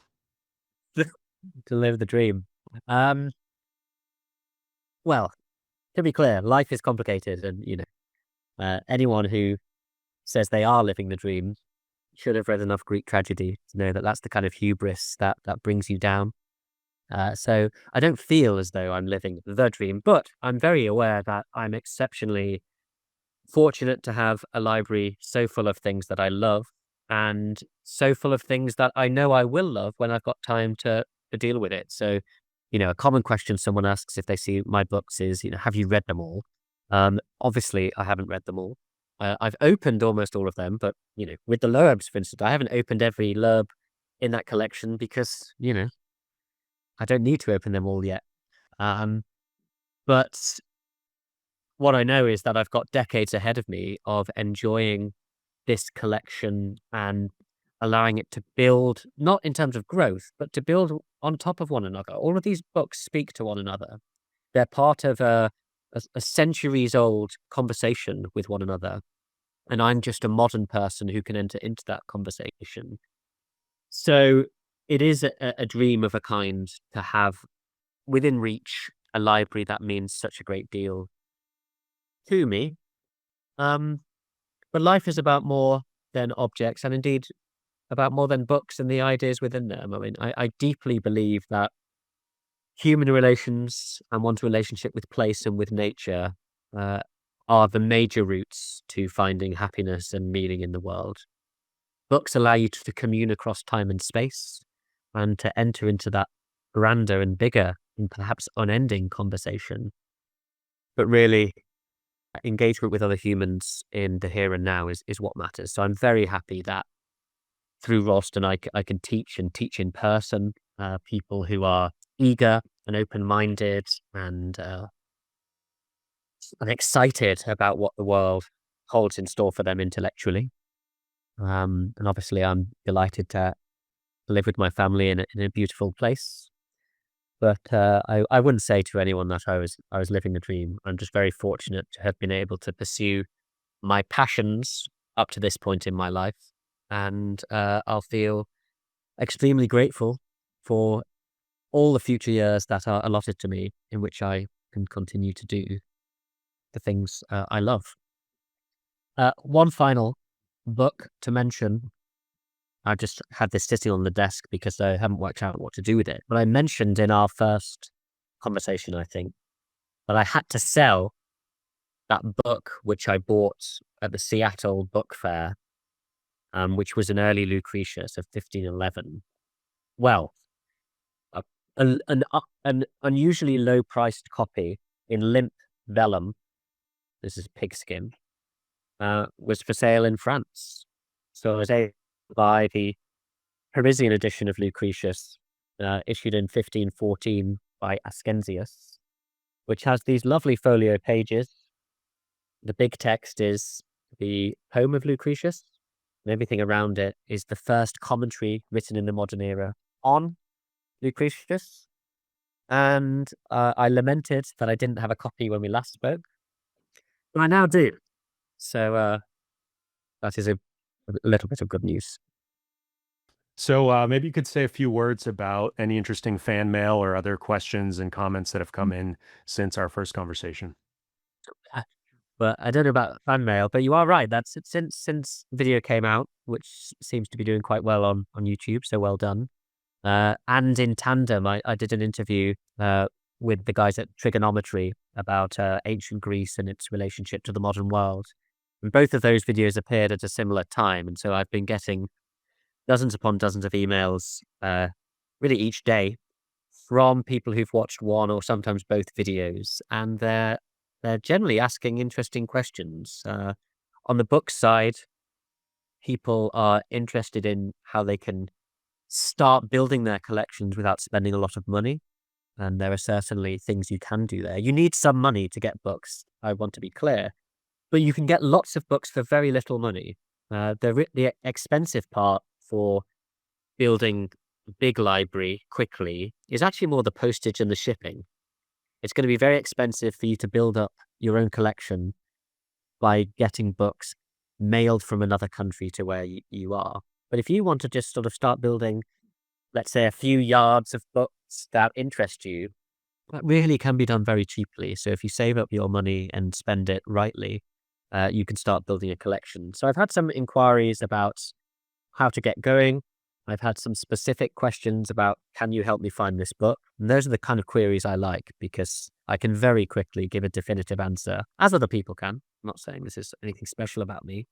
To live the dream. Um, well, to be clear, life is complicated. And, anyone who says they are living the dream should have read enough Greek tragedy to know that that's the kind of hubris that brings you down. So I don't feel as though I'm living the dream, but I'm very aware that I'm exceptionally fortunate to have a library so full of things that I love and so full of things that I know I will love when I've got time to deal with it. So, a common question someone asks if they see my books is, have you read them all? Obviously, I haven't read them all. I've opened almost all of them, but, with the Loebs, for instance, I haven't opened every Loeb in that collection because, I don't need to open them all yet. But what I know is that I've got decades ahead of me of enjoying this collection and allowing it to build, not in terms of growth, but to build on top of one another. All of these books speak to one another. They're part of a centuries old conversation with one another. And I'm just a modern person who can enter into that conversation. So it is a dream of a kind to have within reach a library that means such a great deal to me. But life is about more than objects, and indeed about more than books and the ideas within them. I mean, I deeply believe that human relations and one's relationship with place and with nature uh, are the major routes to finding happiness and meaning in the world. Books allow you to commune across time and space and to enter into that grander and bigger and perhaps unending conversation. But really, engagement with other humans in the here and now is what matters. So I'm very happy that through Ralston, I can teach and teach in person, people who are eager and open-minded and excited about what the world holds in store for them intellectually. And obviously, I'm delighted to live with my family in a beautiful place. But I wouldn't say to anyone that I was living a dream. I'm just very fortunate to have been able to pursue my passions up to this point in my life. And I'll feel extremely grateful for all the future years that are allotted to me in which I can continue to do the things I love. One final book to mention. I just had this sitting on the desk because I haven't worked out what to do with it. But I mentioned in our first conversation, I think, that I had to sell that book which I bought at the Seattle Book Fair, which was an early Lucretius of 1511. Well, an unusually low-priced copy in limp vellum, this is pigskin, was for sale in France. So I was able to buy the Parisian edition of Lucretius, issued in 1514 by Ascensius, which has these lovely folio pages. The big text is the poem of Lucretius, and everything around it is the first commentary written in the modern era on Lucretius. And I lamented that I didn't have a copy when we last spoke, but I now do. So that is a little bit of good news.
So maybe you could say a few words about any interesting fan mail or other questions and comments that have come in since our first conversation.
But I don't know about fan mail, but you are right. That's since video came out, which seems to be doing quite well on YouTube. So well done. And in tandem, I did an interview with the guys at Trigonometry about ancient Greece and its relationship to the modern world. And both of those videos appeared at a similar time. And so I've been getting dozens upon dozens of emails really each day from people who've watched one or sometimes both videos. And they're generally asking interesting questions. On the book side, people are interested in how they can start building their collections without spending a lot of money. And there are certainly things you can do there. You need some money to get books, I want to be clear. But you can get lots of books for very little money. The expensive part for building a big library quickly is actually more the postage and the shipping. It's going to be very expensive for you to build up your own collection by getting books mailed from another country to where you are. But if you want to just sort of start building, let's say, a few yards of books that interest you, that really can be done very cheaply. So if you save up your money and spend it rightly, you can start building a collection. So I've had some inquiries about how to get going. I've had some specific questions about, can you help me find this book? And those are the kind of queries I like, because I can very quickly give a definitive answer, as other people can. I'm not saying this is anything special about me,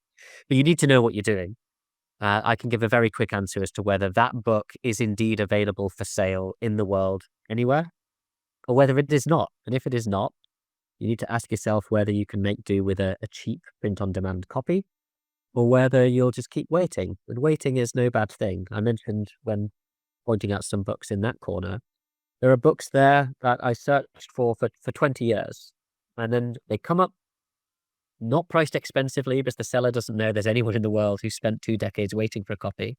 but you need to know what you're doing. I can give a very quick answer as to whether that book is indeed available for sale in the world anywhere, or whether it is not. And if it is not, you need to ask yourself whether you can make do with a cheap print-on-demand copy, or whether you'll just keep waiting. And waiting is no bad thing. I mentioned when pointing out some books in that corner, there are books there that I searched for 20 years. And then they come up, not priced expensively, because the seller doesn't know there's anyone in the world who spent 2 decades waiting for a copy.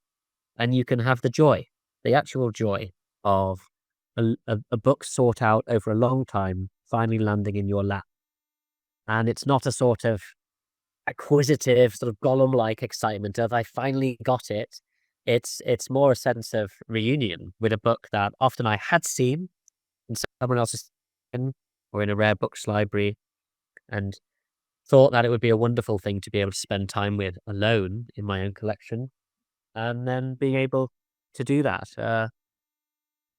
And you can have the joy, the actual joy of a book sought out over a long time, finally landing in your lap. And it's not a sort of acquisitive sort of Gollum-like excitement of I finally got it. It's more a sense of reunion with a book that often I had seen in someone else's or in a rare books library, and thought that it would be a wonderful thing to be able to spend time with alone in my own collection, and then being able to do that.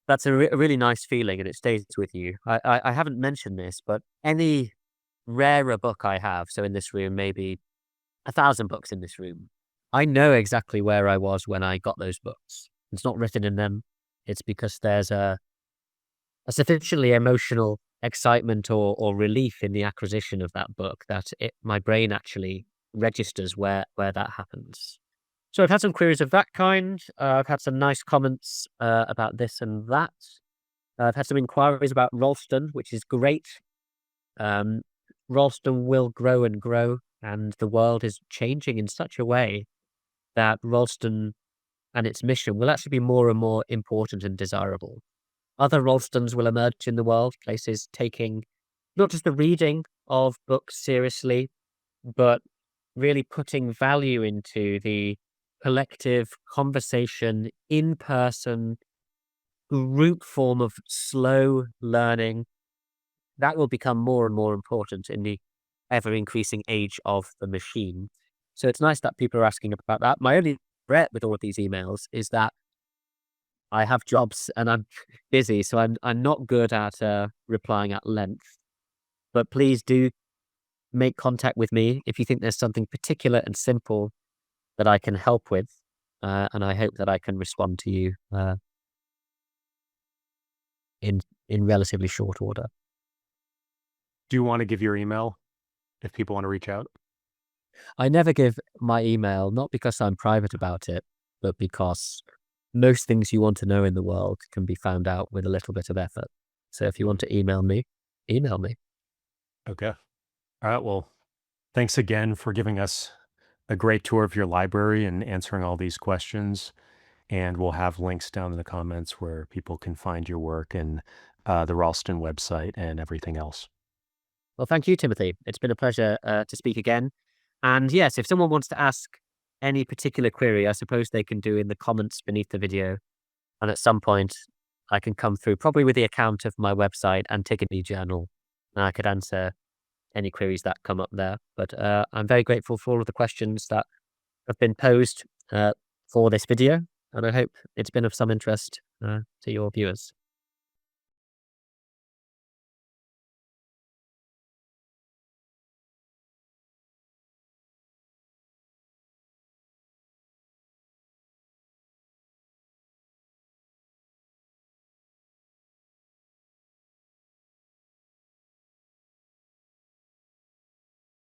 That's a really nice feeling, and it stays with you. I haven't mentioned this, but any rarer book I have, so in this room, maybe 1,000 books in this room, I know exactly where I was when I got those books. It's not written in them. It's because there's a sufficiently emotional excitement or relief in the acquisition of that book that my brain actually registers where that happens. So I've had some queries of that kind. I've had some nice comments about this and that. I've had some inquiries about Ralston, which is great. Ralston will grow and grow, and the world is changing in such a way that Ralston and its mission will actually be more and more important and desirable. Other Ralstons will emerge in the world, places taking not just the reading of books seriously, but really putting value into the collective conversation, in-person, group form of slow learning. That will become more and more important in the ever-increasing age of the machine. So it's nice that people are asking about that. My only regret with all of these emails is that I have jobs and I'm busy, so I'm not good at replying at length. But please do make contact with me if you think there's something particular and simple that I can help with, and I hope that I can respond to you in relatively short order.
Do you want to give your email if people want to reach out?
I never give my email, not because I'm private about it, but because most things you want to know in the world can be found out with a little bit of effort. So if you want to email me, email me.
Okay. All right. Well, thanks again for giving us a great tour of your library and answering all these questions. And we'll have links down in the comments where people can find your work and the Ralston website and everything else.
Well, thank you, Timothy. It's been a pleasure to speak again. And yes, if someone wants to ask any particular query, I suppose they can do in the comments beneath the video. And at some point, I can come through, probably with the account of my website, Antigone Journal, and I could answer any queries that come up there. But I'm very grateful for all of the questions that have been posed for this video, and I hope it's been of some interest to your viewers.